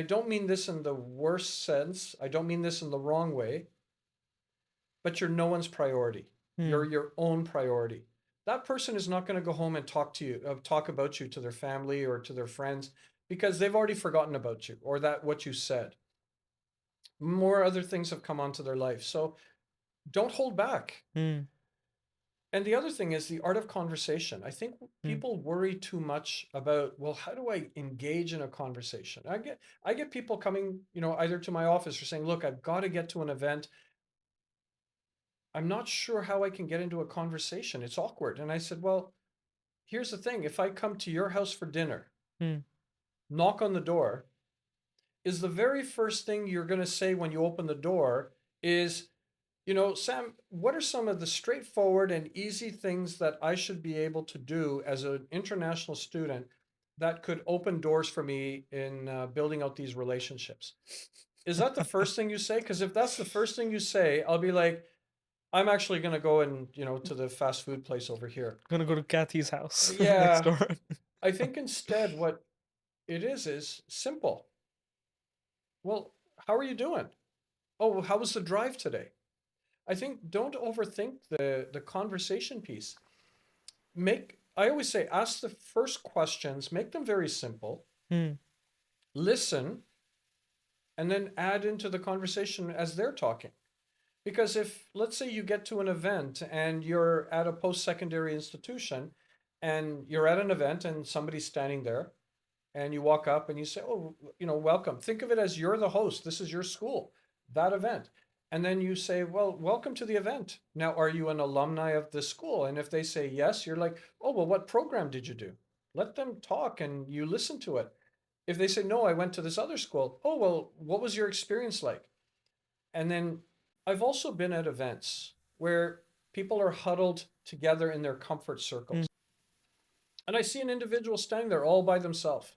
S3: don't mean this in the worst sense. I don't mean this in the wrong way, but you're no one's priority.
S1: Hmm.
S3: You're your own priority. That person is not going to go home and talk about you to their family or to their friends, because they've already forgotten about you or that what you said. More other things have come onto their life. So don't hold back.
S1: Hmm.
S3: And the other thing is the art of conversation. I think
S1: Hmm.
S3: people worry too much about, well, how do I engage in a conversation? I get people coming, either to my office or saying, look, I've got to get to an event. I'm not sure how I can get into a conversation. It's awkward. And I said, well, here's the thing. If I come to your house for dinner,
S1: Hmm.
S3: knock on the door, is the very first thing you're going to say when you open the door is, Sam, what are some of the straightforward and easy things that I should be able to do as an international student that could open doors for me in building out these relationships? Is that the first thing you say? Because if that's the first thing you say, I'll be like, I'm actually going to go and, to the fast food place over here.
S1: Gonna go to Kathy's house next
S3: Yeah,
S1: door.
S3: I think instead what it is simple. Well, how are you doing? Oh, well, how was the drive today? I think don't overthink the conversation piece. I always say, ask the first questions, make them very simple,
S1: Hmm.
S3: listen, and then add into the conversation as they're talking. Because if, let's say, you get to an event and you're at a post secondary institution and you're at an event and somebody's standing there and you walk up and you say, oh, welcome. Think of it as you're the host. This is your school, that event. And then you say, well, welcome to the event. Now, are you an alumni of the school? And if they say yes, you're like, oh, well, what program did you do? Let them talk and you listen to it. If they say, no, I went to this other school, oh, well, what was your experience like? And then I've also been at events where people are huddled together in their comfort
S1: Hmm.
S3: circles. And I see an individual standing there all by themselves.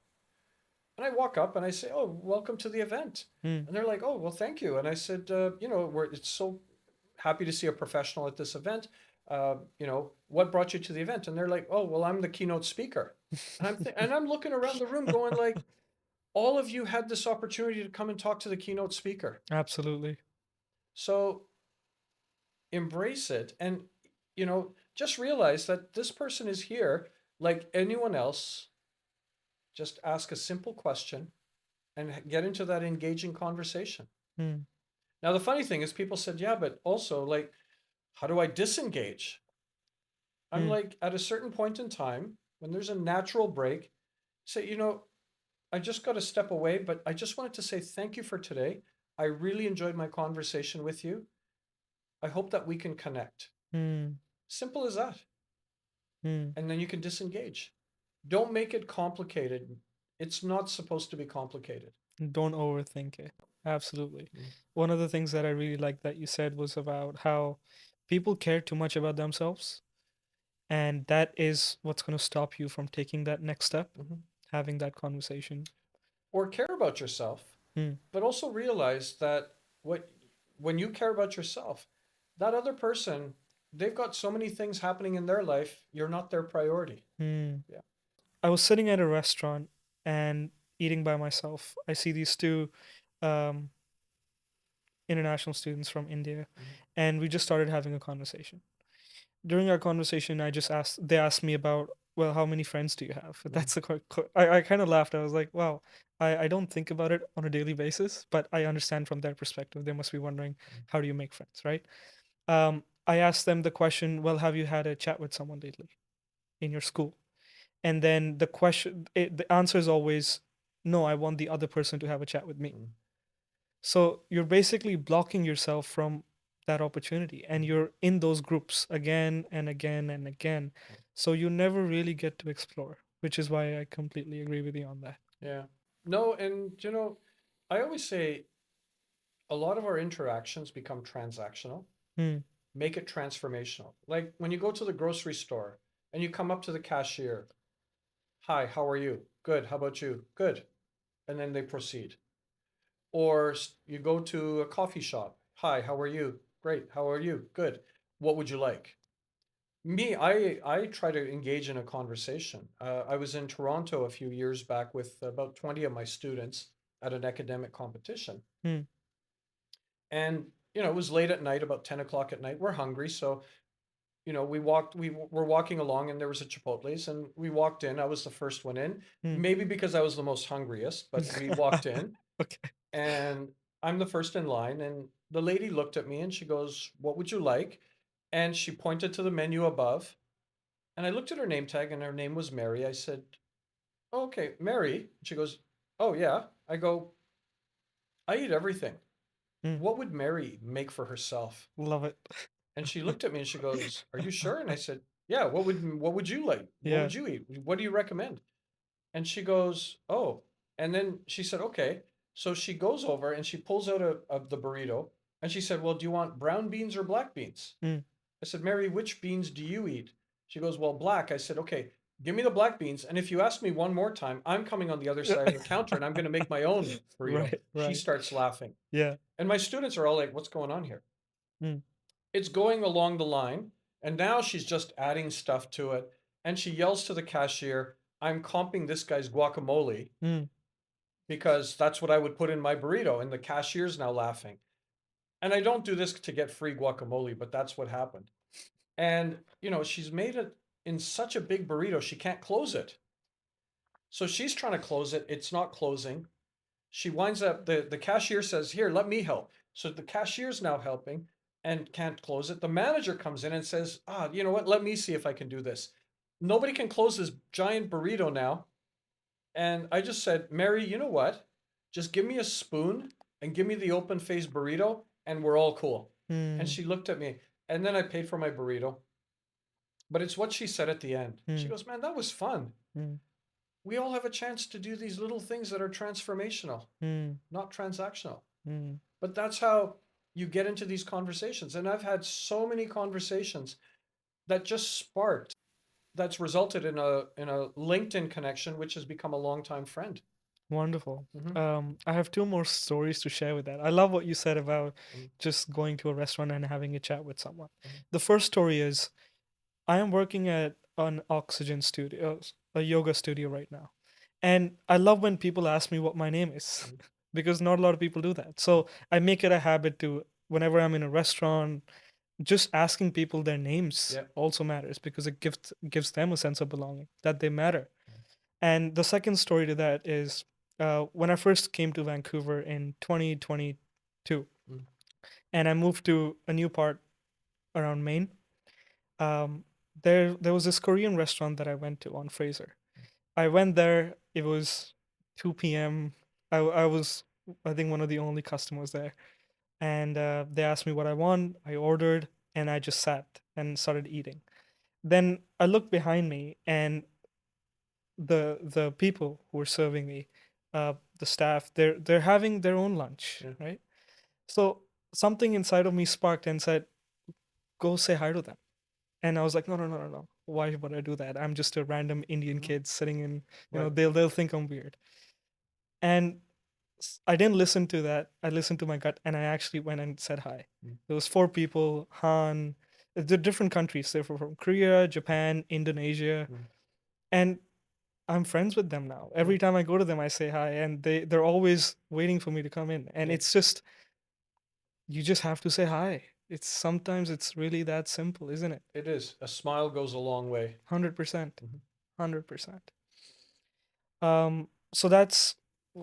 S3: And I walk up and I say, "Oh, welcome to the event."
S1: Hmm.
S3: And they're like, "Oh, well, thank you." And I said, it's so happy to see a professional at this event. What brought you to the event?" And they're like, "Oh, well, I'm the keynote speaker." And I'm looking around the room going like, all of you had this opportunity to come and talk to the keynote speaker.
S1: Absolutely.
S3: So embrace it and, just realize that this person is here like anyone else. Just ask a simple question and get into that engaging conversation.
S1: Hmm.
S3: Now, the funny thing is, people said, yeah, but also, like, How do I disengage? I'm
S1: Mm,
S3: like, at a certain point in time, when there's a natural break, say, I just got to step away, but I just wanted to say thank you for today. I really enjoyed my conversation with you. I hope that we can connect.
S1: mm,
S3: Simple as that.
S1: mm.
S3: And then you can disengage. Don't make it complicated. It's not supposed to be complicated.
S1: Don't overthink it. Absolutely.
S3: Mm.
S1: One of the things that I really liked that you said was about how people care too much about themselves, and that is what's going to stop you from taking that next step,
S3: Mhm.
S1: having that conversation.
S3: Or care about yourself,
S1: Mm,
S3: but also realize that what when you care about yourself, that other person, they've got so many things happening in their life, you're not their priority.
S1: mm.
S3: Yeah.
S1: I was sitting at a restaurant and eating by myself. I see these two um, international students from India,
S3: Mhm.
S1: and we just started having a conversation. During our conversation, they asked me about, well, how many friends do you have?
S3: Mhm.
S1: That's a I kind of laughed. I was like, wow, I don't think about it on a daily basis, but I understand from their perspective. They must be wondering, how do you make friends, right? I asked them the question, well, have you had a chat with someone lately in your school? And then the answer is always, no, I want the other person to have a chat with me.
S3: Mhm.
S1: So you're basically blocking yourself from that opportunity, and
S3: Mhm.
S1: you're in those groups again and again and again. So you never really get to explore, which is why I completely agree with you on that.
S3: Yeah. No, and I always say a lot of our interactions become transactional.
S1: Hmm.
S3: Make it transformational. Like when you go to the grocery store and you come up to the cashier, hi, how are you? Good. How about you? Good. And then they proceed. Or you go to a coffee shop. Hi, how are you? Great. How are you? Good. What would you like? Me, I try to engage in a conversation. I was in Toronto a few years back with about 20 of my students at an academic competition.
S1: Hmm.
S3: And, it was late at night, about 10 o'clock at night. We're hungry. So, we were walking along and there was a Chipotle's and we walked in. I was the first one in,
S1: Hmm.
S3: maybe because I was the most hungriest, but we walked in
S1: Okay.
S3: and I'm the first in line. And the lady looked at me and she goes, what would you like? And she pointed to the menu above. And I looked at her name tag and her name was Mary. I said, oh, okay, Mary. She goes, oh, yeah. I go, I eat everything.
S1: Hmm.
S3: What would Mary make for herself?
S1: Love it.
S3: And she looked at me and she goes, are you sure? And I said, yeah, what would you like? What
S1: Yeah.
S3: would you eat? What do you recommend? And she goes, oh. And then she said, okay. So she goes over and she pulls out the burrito and she said, well, do you want brown beans or black beans?
S1: Hmm.
S3: I said, Mary, which beans do you eat? She goes, well, black. I said, okay, give me the black beans. And if you ask me one more time, I'm coming on the other side of the counter and I'm going to make my own burrito.
S1: Right.
S3: She
S1: Right.
S3: starts laughing.
S1: Yeah.
S3: And my students are all like, what's going on here?
S1: Hmm.
S3: It's going along the line. And now she's just adding stuff to it. And she yells to the cashier, I'm comping this guy's guacamole
S1: Hmm.
S3: because that's what I would put in my burrito. And the cashier's now laughing. And I don't do this to get free guacamole, but that's what happened. And, she's made it in such a big burrito, she can't close it. So she's trying to close it. It's not closing. She winds up, the cashier says, here, let me help. So the cashier's now helping and can't close it. The manager comes in and says, you know what? Let me see if I can do this. Nobody can close this giant burrito now. And I just said, Mary, you know what? Just give me a spoon and give me the open faced burrito, and we're all cool. And
S1: Hmm.
S3: she looked at me, and then I paid for my burrito. But it's what she said at the end. She
S1: Hmm.
S3: goes, man, that was fun.
S1: Hmm.
S3: We all have a chance to do these little things that are transformational,
S1: Hmm.
S3: not transactional.
S1: Hmm.
S3: But that's how you get into these conversations. And I've had so many conversations that just sparked, that's resulted in a LinkedIn connection, which has become a longtime friend.
S1: Wonderful.
S3: Mm-hmm.
S1: I have two more stories to share with that. I love what you said about
S3: Mm-hmm.
S1: just going to a restaurant and having a chat with someone.
S3: Mm-hmm.
S1: The first story is I am working at an oxygen studio, a yoga studio right now. And I love when people ask me what my name is because not a lot of people do that. So I make it a habit to, whenever I'm in a restaurant, just asking people their names
S3: Yeah.
S1: also matters because it gives them a sense of belonging, that they matter. And the second story to that is when I first came to Vancouver in 2022,
S3: Mm-hmm.
S1: and I moved to a new part around Maine. Um, there was this Korean restaurant that I went to on Fraser. I went there. It was 2 p.m. I was, I think, one of the only customers there, and they asked me what I want. I ordered, and I just sat and started eating. Then I looked behind me, and the people who were serving me, the staff, they're having their own lunch,
S3: Yeah.
S1: right? So something inside of me sparked and said, "Go say hi to them." And I was like, "No, no, no, no, no. Why would I do that? I'm just a random Indian
S3: Mhm.
S1: kid sitting in,
S3: Right.
S1: they'll think I'm weird." And I didn't listen to that. I listened to my gut, and I actually went and said hi.
S3: Mm.
S1: There was four people, Han, they're different countries. They're from Korea, Japan, Indonesia,
S3: Mm.
S1: and I'm friends with them now.
S3: Yeah.
S1: Every time I go to them, I say hi, and they're always waiting for me to come in. And
S3: Yeah.
S1: it's just, you just have to say hi. It's sometimes it's really that simple, isn't it?
S3: It is. A smile goes a long way.
S1: 100%.
S3: Mhm.
S1: 100%. So that's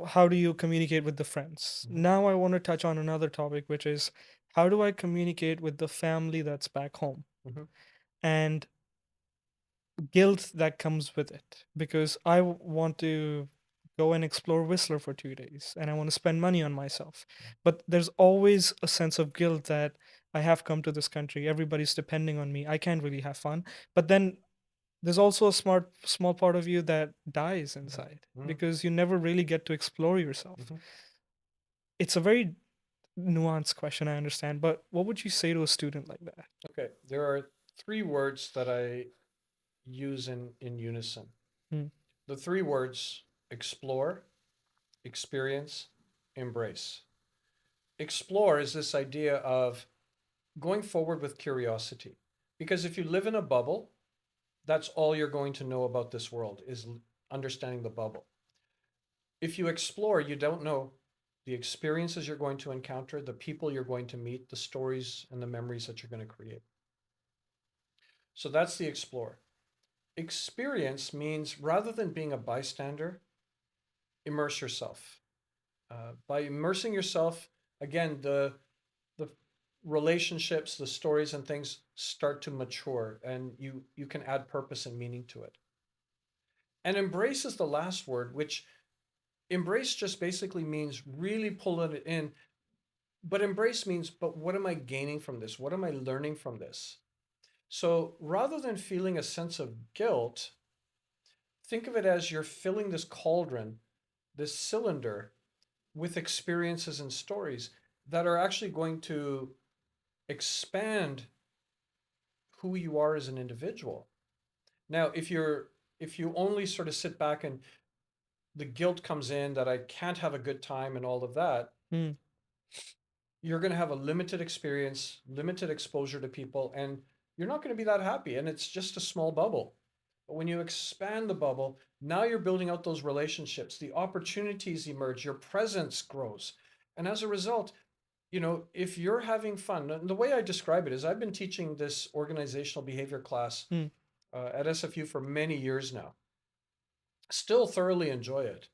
S1: how do you communicate with the friends.
S3: Mhm.
S1: Now I want to touch on another topic, which is how do I communicate with the family that's back home,
S3: Mhm.
S1: and guilt that comes with it, because want to go and explore Whistler for 2 days and I want to spend money on myself. But there's always a sense of guilt that I have come to this country, everybody's depending on me, I can't really have fun. But then there's also a small part of you that dies
S3: Mhm.
S1: inside
S3: Mhm.
S1: because you never really get to explore yourself.
S3: Mhm.
S1: It's a very nuanced question, I understand, but what would you say to a student like that?
S3: Okay. There are three words that I use in unison.
S1: Hmm.
S3: The three words: explore, experience, embrace. Explore is this idea of going forward with curiosity. Because if you live in a bubble, that's all you're going to know about this world is understanding the bubble. If you explore, you don't know the experiences you're going to encounter, the people you're going to meet, the stories and the memories that you're going to create. So that's the explore. Experience means rather than being a bystander, immerse yourself. By immersing yourself, again, the relationships, the stories and things start to mature and you can add purpose and meaning to it. And embrace is the last word, which embrace just basically means really pulling it in. But embrace means, but what am I gaining from this? What am I learning from this? So rather than feeling a sense of guilt, think of it as you're filling this cauldron, this cylinder, with experiences and stories that are actually going to expand who you are as an individual. Now, if you only sort of sit back and the guilt comes in that I can't have a good time and all of that,
S1: Hmm.
S3: you're going to have a limited experience, limited exposure to people, and you're not going to be that happy. And it's just a small bubble. But when you expand the bubble, now you're building out those relationships, the opportunities emerge, your presence grows. And as a result, if you're having fun, and the way I describe it is I've been teaching this organizational behavior class
S1: Hmm.
S3: at SFU for many years now, still thoroughly enjoy it.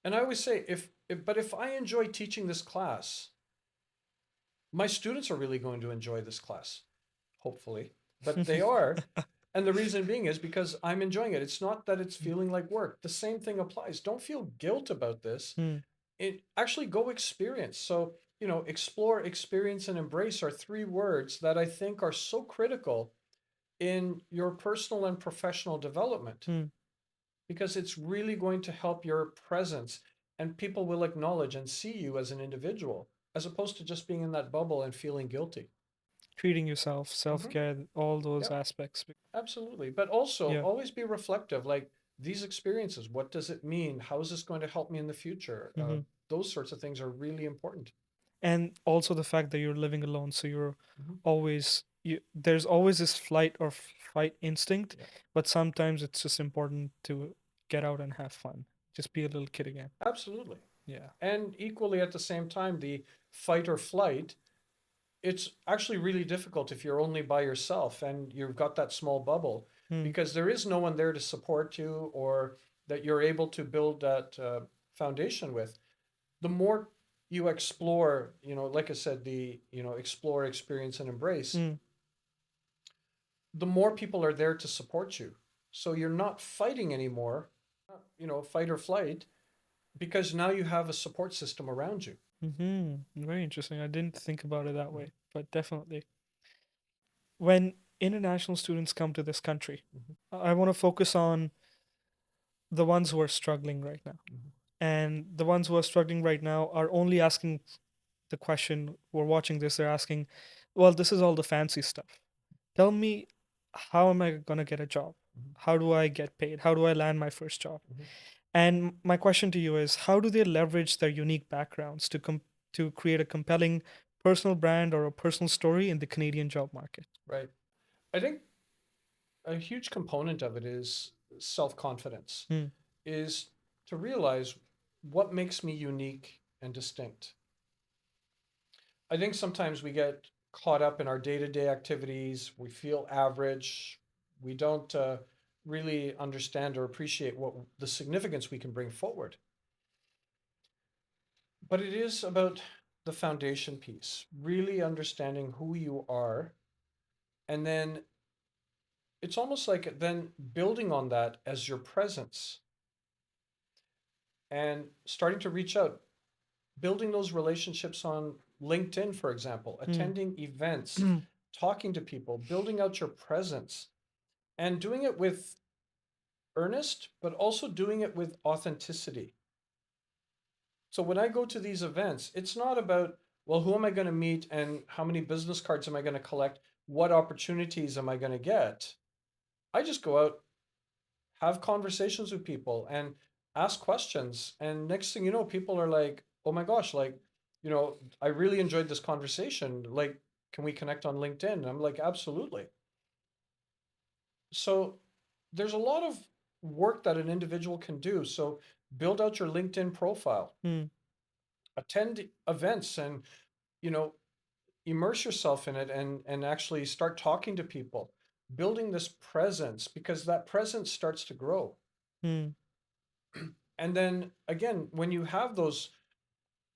S3: And I always say, if I enjoy teaching this class, my students are really going to enjoy this class, hopefully, but they are. And the reason being is because I'm enjoying it. It's not that it's feeling like work. The same thing applies. Don't feel guilt about this.
S1: Hmm.
S3: It actually go experience. So, explore, experience, and embrace are three words that I think are so critical in your personal and professional development
S1: Hmm.
S3: because it's really going to help your presence and people will acknowledge and see you as an individual as opposed to just being in that bubble and feeling guilty.
S1: Treating yourself,
S3: Mm-hmm.
S1: self-care, all those
S3: Yep,
S1: aspects.
S3: absolutely. But also
S1: Yeah.
S3: always be reflective like these experiences, what does it mean? How is this going to help me in the future?
S1: Hmm.
S3: Those sorts of things are really important.
S1: And also the fact that you're living alone, so you're
S3: Mm-hmm.
S1: there's always this flight or fight instinct,
S3: Yeah,
S1: but sometimes it's just important to get out and have fun, just be a little kid again.
S3: absolutely.
S1: Yeah.
S3: And equally at the same time, the fight or flight, it's actually really difficult if you're only by yourself and you've got that small bubble
S1: Hmm.
S3: because there is no one there to support you or that you're able to build that foundation with. The more you explore, like I said, explore, experience, and embrace,
S1: Mm,
S3: the more people are there to support you. So you're not fighting anymore, fight or flight, because now you have a support system around you.
S1: very interesting. I didn't think about it that
S3: Mhm,
S1: way, but definitely. When international students come to this country,
S3: mhm,
S1: I want to focus on the ones who are struggling right now.
S3: mhm.
S1: And the ones who are struggling right now are only asking the question, who are watching this, they're asking, well, this is all the fancy stuff. Tell me, how am I going to get a job?
S3: Mhm.
S1: How do I get paid? How do I land my first job?
S3: Mhm.
S1: And my question to you is, how do they leverage their unique backgrounds to create a compelling personal brand or a personal story in the Canadian job market?
S3: Right. I think a huge component of it is self-confidence,
S1: Hmm.
S3: is to realize what makes me unique and distinct. I think sometimes we get caught up in our day-to-day activities, we feel average, we don't really understand or appreciate what the significance we can bring forward. But it is about the foundation piece, really understanding who you are, and then it's almost like then building on that as your presence and starting to reach out, building those relationships on LinkedIn, for example,
S1: Hmm.
S3: attending events, talking to people, building out your presence, and doing it with earnest, but also doing it with authenticity. So when I go to these events, it's not about, well, who am I going to meet and how many business cards am I going to collect? What opportunities am I going to get? I just go out, have conversations with people and ask questions. And next thing you know, people are like, oh my gosh, like, I really enjoyed this conversation. Like, can we connect on LinkedIn? And I'm like, absolutely. So there's a lot of work that an individual can do. So build out your LinkedIn profile,
S1: Hmm.
S3: attend events, and, you know, immerse yourself in it and actually start talking to people, building this presence because that presence starts to grow.
S1: Hmm.
S3: And then again, when you have those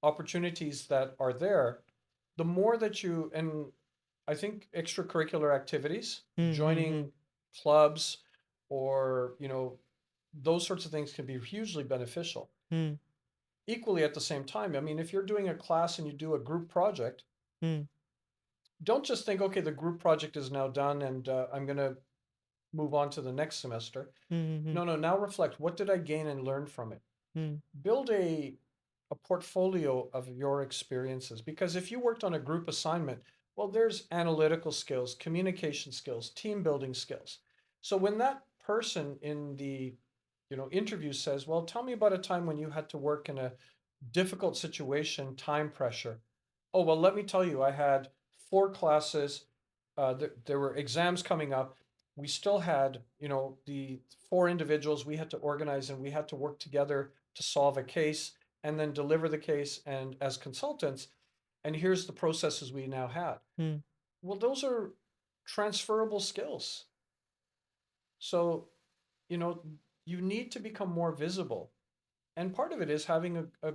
S3: opportunities that are there, the more that you, and I think extracurricular activities,
S1: Hmm. Hmm. Hmm.
S3: joining clubs or, those sorts of things can be hugely beneficial.
S1: Hmm.
S3: Equally at the same time, I mean, if you're doing a class and you do a group project,
S1: Hmm.
S3: don't just think, okay, the group project is now done and I'm going to move on to the next semester.
S1: Hmm. Hmm.
S3: No, no, now reflect. What did I gain and learn from it?
S1: Hmm.
S3: Build a portfolio of your experiences because if you worked on a group assignment, well, there's analytical skills, communication skills, team building skills. So when that person in the interview says, well, tell me about a time when you had to work in a difficult situation, time pressure. Oh, well, let me tell you, I had four classes. There were exams coming up. We still had, the four individuals we had to organize and we had to work together to solve a case and then deliver the case and as consultants. And here's the processes we now had.
S1: Hmm.
S3: Well, those are transferable skills. So, you know, you need to become more visible. And part of it is having a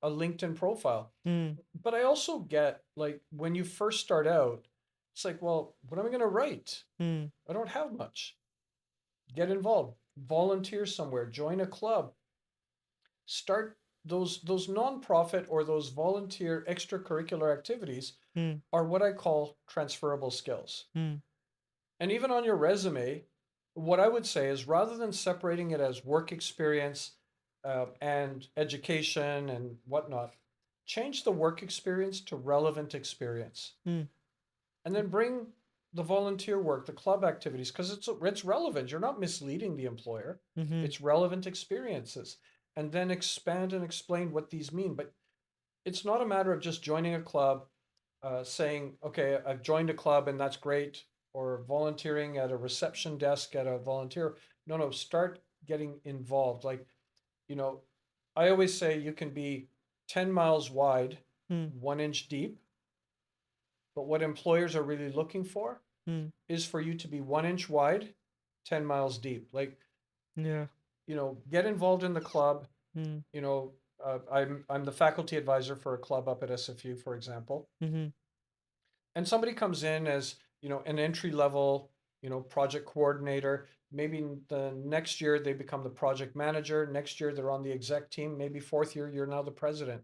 S3: LinkedIn profile.
S1: Hmm.
S3: But I also get like when you first start out, it's like, well, what am I going to write?
S1: Hmm.
S3: I don't have much. Get involved, volunteer somewhere, join a club, start those nonprofit or those volunteer extracurricular activities
S1: Hmm.
S3: are what I call transferable skills.
S1: Hmm.
S3: And even on your resume, what I would say is rather than separating it as work experience and education and whatnot, change the work experience to relevant experience.
S1: Hmm.
S3: And then bring the volunteer work, the club activities, because it's relevant. You're not misleading the employer.
S1: Hmm.
S3: It's relevant experiences. And then expand and explain what these mean. But it's not a matter of just joining a club, saying, okay, I've joined a club and that's great, or volunteering at a reception desk at a volunteer. No, no, start getting involved. Like, you know, I always say you can be 10 miles wide,
S1: Hmm.
S3: 1 inch deep, but what employers are really looking for
S1: Hmm.
S3: is for you to be 1 inch wide, 10 miles deep. Like,
S1: Yeah.
S3: get involved in the club,
S1: Hmm.
S3: I'm the faculty advisor for a club up at SFU, for example,
S1: Mm-hmm.
S3: and somebody comes in as an entry level project coordinator. Maybe the next year they become the project manager. Next year they're on the exec team. Maybe fourth year you're now the president.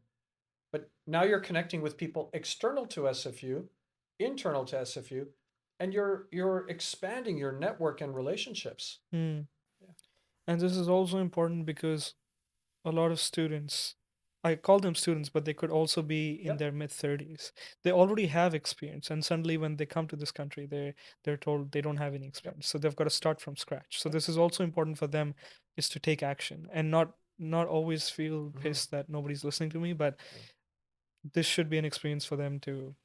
S3: But now you're connecting with people external to SFU, internal to SFU, and you're expanding your network and relationships.
S1: Mm.
S3: Yeah.
S1: And this is also important because a lot of students, I call them students, but they could also be in
S3: Yep.
S1: their mid 30s. They already have experience, and suddenly when they come to this country, they're told they don't have any
S3: Yep.
S1: experience. So they've got to start from scratch. So
S3: Yep.
S1: this is also important for them, is to take action and not always feel
S3: Mhm.
S1: pissed that nobody's listening to me, but
S3: Yeah.
S1: this should be an experience for them to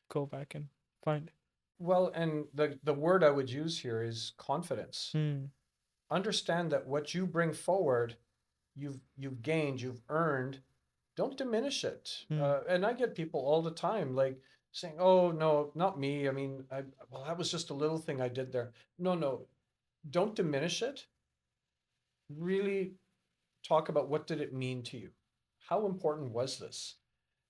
S1: go back and find.
S3: Well, and the word I would use here is confidence.
S1: Hmm.
S3: Understand that what you bring forward, you've gained, you've earned. Don't diminish it.
S1: Hmm.
S3: And I get people all the time like saying, "Oh no, not me. I mean, well, that was just a little thing I did there." No, no, don't diminish it. Really talk about what did it mean to you? How important was this?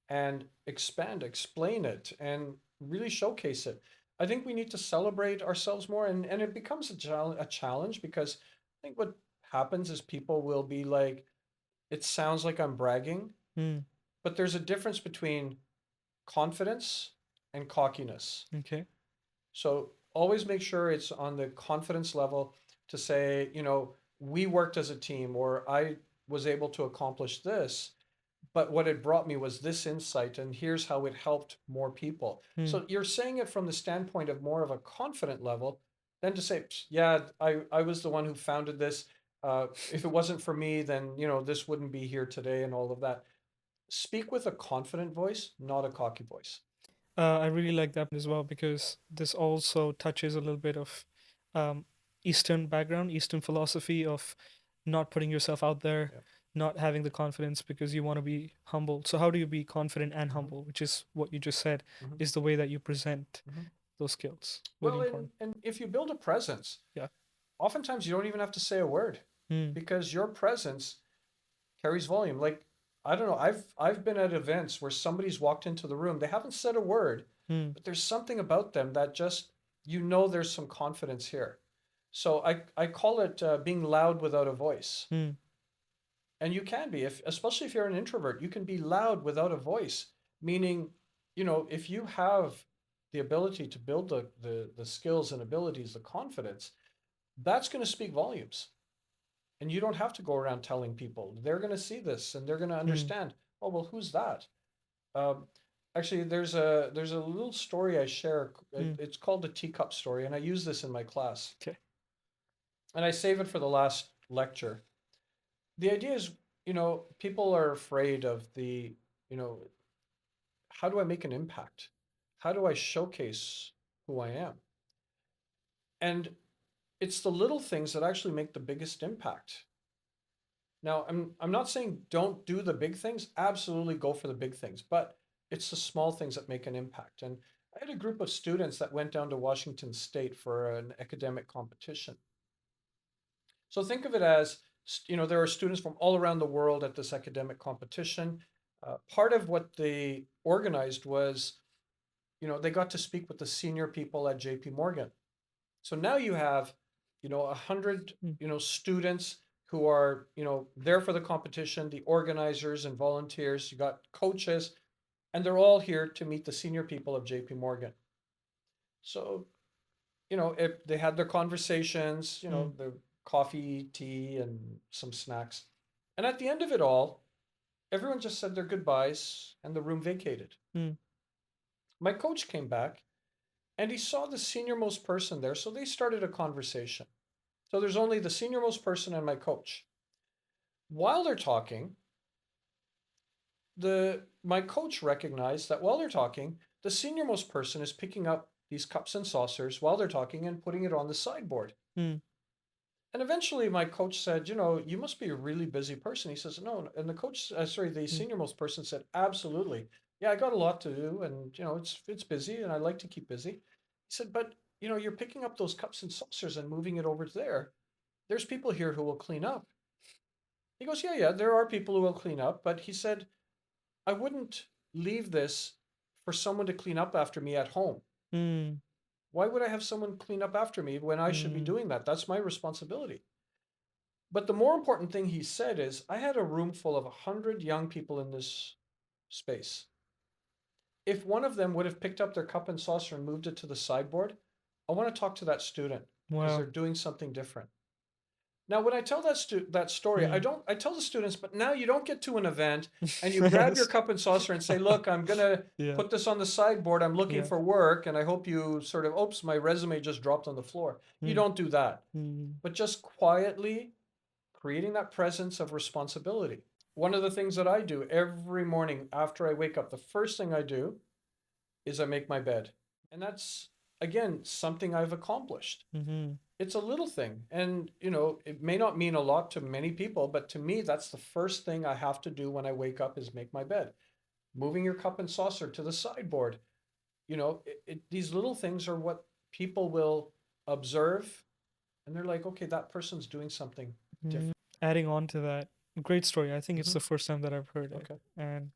S3: And expand, explain it, and really showcase it. I think we need to celebrate ourselves more, and it becomes a challenge because I think what happens is people will be like, it sounds like I'm bragging,
S1: Hmm.
S3: but there's a difference between confidence and cockiness.
S1: Okay.
S3: So always make sure it's on the confidence level to say, we worked as a team, or I was able to accomplish this, but what it brought me was this insight, and here's how it helped more people.
S1: Hmm.
S3: So you're saying it from the standpoint of more of a confident level than to say, yeah, I was the one who founded this. If it wasn't for me, then this wouldn't be here today, and all of that. Speak with a confident voice, not a cocky voice.
S1: I really like that as well because this also touches a little bit of um, Eastern background, Eastern philosophy of not putting yourself out there,
S3: Yeah.
S1: not having the confidence because you want to be humble. So, how do you be confident and
S3: Hmm.
S1: humble, which is what you just said,
S3: Hmm.
S1: is the way that you present
S3: Hmm.
S1: those skills. Really
S3: Well, and
S1: important.
S3: and if you build a presence,
S1: Yeah.
S3: oftentimes you don't even have to say a word
S1: Mm,
S3: because your presence carries volume. Like, I don't know, I've been at events where somebody's walked into the room, they haven't said a word,
S1: mm,
S3: but there's something about them that just there's some confidence here. So I call it being loud without a voice.
S1: mm,
S3: And you can be, if especially if you're an introvert, you can be loud without a voice. Meaning, if you have the ability to build the skills and abilities, the confidence, that's going to speak volumes. And you don't have to go around telling people. They're going to see this and they're going to
S1: mm,
S3: understand. Oh well, who's that? Um, Actually, there's a little story I share.
S1: mm.
S3: It's called the teacup story, and I use this in my class.
S1: Okay.
S3: And I save it for the last lecture. The idea is, people are afraid of you know, how do I make an impact? How do I showcase who I am? And it's the little things that actually make the biggest impact. Now, I'm not saying don't do the big things. Absolutely go for the big things, but it's the small things that make an impact. And I had a group of students that went down to Washington State for an academic competition. So think of it as, there are students from all around the world at this academic competition. Part of what they organized was, they got to speak with the senior people at JP Morgan. So now you have, 100,
S1: Mm,
S3: students who are, there for the competition, the organizers and volunteers. You got coaches, and they're all here to meet the senior people of JP Morgan. So, if they had their conversations,
S1: mm,
S3: their coffee, tea, and some snacks. And at the end of it all, everyone just said their goodbyes and the room vacated.
S1: mm,
S3: My coach came back and he saw the senior-most person there, so they started a conversation. So there's only the senior-most person and my coach. While they're talking, the my coach recognized that while they're talking, the senior-most person is picking up these cups and saucers while they're talking and putting it on the sideboard.
S1: mm,
S3: And eventually my coach said, you must be a really busy person. He says, no. And the coach, sorry, the
S1: mm.
S3: senior-most person said, absolutely. Yeah, I got a lot to do and, it's busy and I like to keep busy. He said, but, you're picking up those cups and saucers and moving it over there. There's people here who will clean up. He goes, yeah, yeah, there are people who will clean up, but he said, I wouldn't leave this for someone to clean up after me at home.
S1: Mm,
S3: Why would I have someone clean up after me when I should be
S1: mm,
S3: doing that? That's my responsibility. But the more important thing he said is, I had a room full of 100 young people in this space. If one of them would have picked up their cup and saucer and moved it to the sideboard, I want to talk to that student because they're
S1: wow.
S3: doing something different. Now, when I tell that story,
S1: Mm.
S3: I tell the students, but now you don't get to an event and you grab your cup and saucer and say, look, I'm gonna
S1: Yeah,
S3: put this on the sideboard. I'm looking
S1: yeah.
S3: for work, and I hope you sort of, oops, my resume just dropped on the floor. You
S1: Mm,
S3: don't do that,
S1: mm,
S3: but just quietly creating that presence of responsibility. One of the things that I do every morning after I wake up, the first thing I do is I make my bed. And that's, again, something I've accomplished.
S1: mm-hmm.
S3: It's a little thing. And, you know, it may not mean a lot to many people, but to me, that's the first thing I have to do when I wake up is make my bed. Moving your cup and saucer to the sideboard. You know, these little things are what people will observe and they're like, okay, that person's doing something
S1: Mm.
S3: different.
S1: Adding on to that, great story. I think it's
S3: Hmm.
S1: the first time that I've heard it.
S3: Okay.
S1: And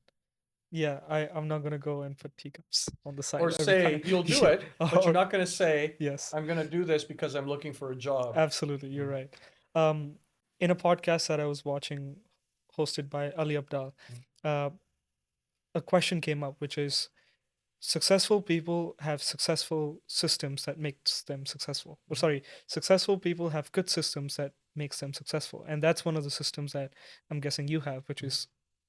S1: yeah, I'm not gonna go and put teacups on the
S3: Or
S1: side every time.
S3: say you'll do
S1: Yeah.
S3: it, but you're not going to say,
S1: Yes,
S3: I'm going to do this because I'm looking for a job.
S1: absolutely. You're
S3: Mm,
S1: right. Um, in a podcast that I was watching, hosted by Ali Abdal,
S3: mm,
S1: uh, a question came up, which is successful people have successful systems that makes them successful. Or
S3: mhm,
S1: sorry, successful people have good systems that makes them successful. And that's one of the systems that I'm guessing you have, which
S3: mhm,
S1: is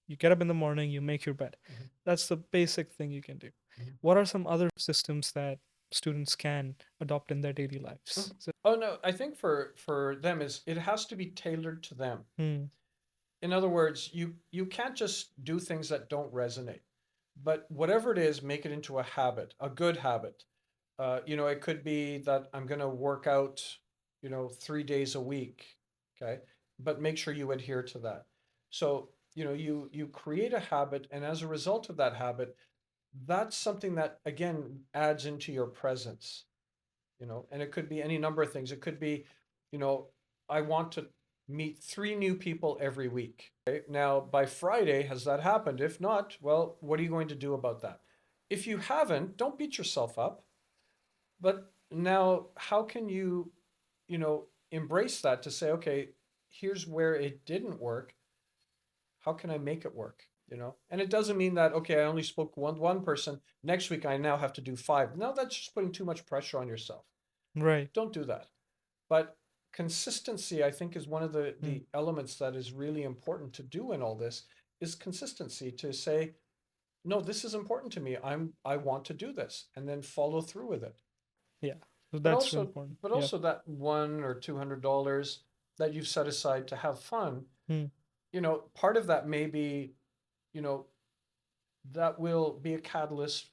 S1: you get up in the morning, you make your bed.
S3: mhm,
S1: That's the basic thing you can do.
S3: mhm.
S1: What are some other systems that students can adopt in their daily lives?
S3: Mhm. Oh no, I think for them is it has to be tailored to them.
S1: Hmm.
S3: In other words, you can't just do things that don't resonate. But whatever it is, make it into a habit, a good habit. You know, it could be that I'm going to work out, you know, 3 days a week, okay? But make sure you adhere to that. So, you know, you create a habit, and as a result of that habit, that's something that again adds into your presence, you know, and it could be any number of things. It could be, you know, I want to meet 3 new people every week. Okay? Now, by Friday, has that happened? If not, well, what are you going to do about that? If you haven't, don't beat yourself up. But now, how can you know, embrace that to say, okay, here's where it didn't work. How can I make it work? You know, and it doesn't mean that okay, I only spoke one person. Next week, I now have to do 5. No, that's just putting too much pressure on yourself.
S1: Right.
S3: Don't do that. But consistency, I think, is one of the
S1: Hmm.
S3: the elements that is really important to do in all this is consistency to say, no, this is important to me. I want to do this and then follow through with it.
S1: Yeah. So
S3: But
S1: that's really
S3: also
S1: important.
S3: but
S1: Yeah.
S3: also that $100 or $200 that you've set aside to have fun,
S1: Hmm.
S3: you know, part of that may be, you know, that will be a catalyst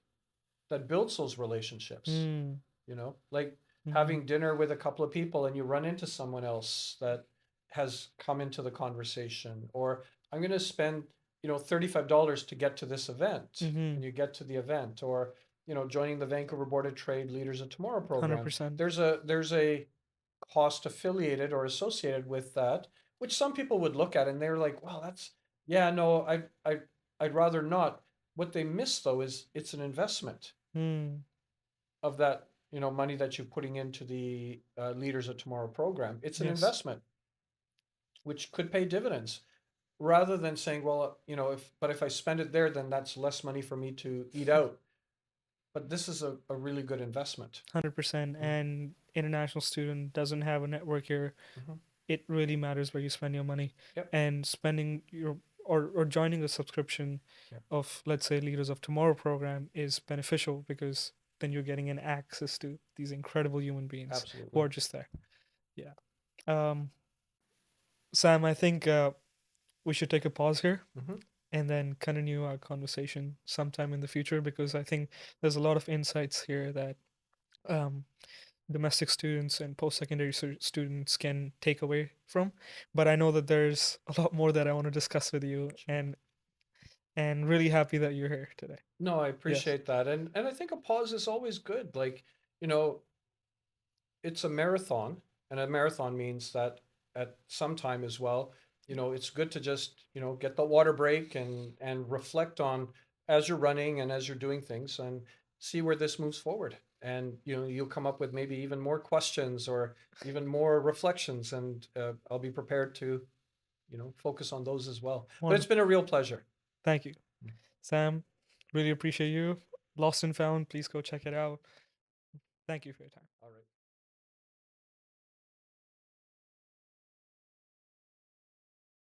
S3: that builds those relationships.
S1: Hmm.
S3: You know, like
S1: Mm-hmm.
S3: having dinner with a couple of people and you run into someone else that has come into the conversation, or I'm going to spend, you know, $35 to get to this event,
S1: Mm-hmm.
S3: and you get to the event, or, you know, joining the Vancouver Board of Trade Leaders of Tomorrow program.
S1: 100%.
S3: There's a cost affiliated or associated with that, which some people would look at and they're like, well, that's, yeah, no, I'd rather not. What they miss though is it's an investment
S1: Hmm.
S3: of that, you know, money that you're putting into the Leaders of Tomorrow program. It's an
S1: Yes.
S3: investment which could pay dividends rather than saying, well, you know, if I spend it there, then that's less money for me to eat out. But this is a really good investment.
S1: 100%.
S3: Mm,
S1: And international student doesn't have a network here.
S3: mhm.
S1: It really matters where you spend your money.
S3: Yep.
S1: And spending your or joining a subscription
S3: Yep.
S1: of, let's say, Leaders of Tomorrow program is beneficial because then you're getting an access to these incredible human beings who
S3: Absolutely.
S1: are just there. Yeah. um Sam, I think we should take a pause here
S3: Hmm.
S1: and then continue our conversation sometime in the future, because I think there's a lot of insights here that um domestic students and post-secondary students can take away from. But I know that there's a lot more that I want to discuss with you,
S3: Sure.
S1: and really happy that you're here today.
S3: No, I
S1: Yes.
S3: appreciate that. And I think a pause is always good. Like, you know, it's a marathon, and a marathon means that at some time as well, you know, it's good to just, you know, get the water break and reflect on as you're running and as you're doing things and see where this moves forward. And, you know, you'll come up with maybe even more questions or even more reflections, and I'll be prepared to, you know, focus on those as well. But it's
S1: Wonderful.
S3: been a real pleasure.
S1: Thank you, Sam. Really appreciate you. Lost and Found. Please go check it out. Thank you for your time.
S3: All right.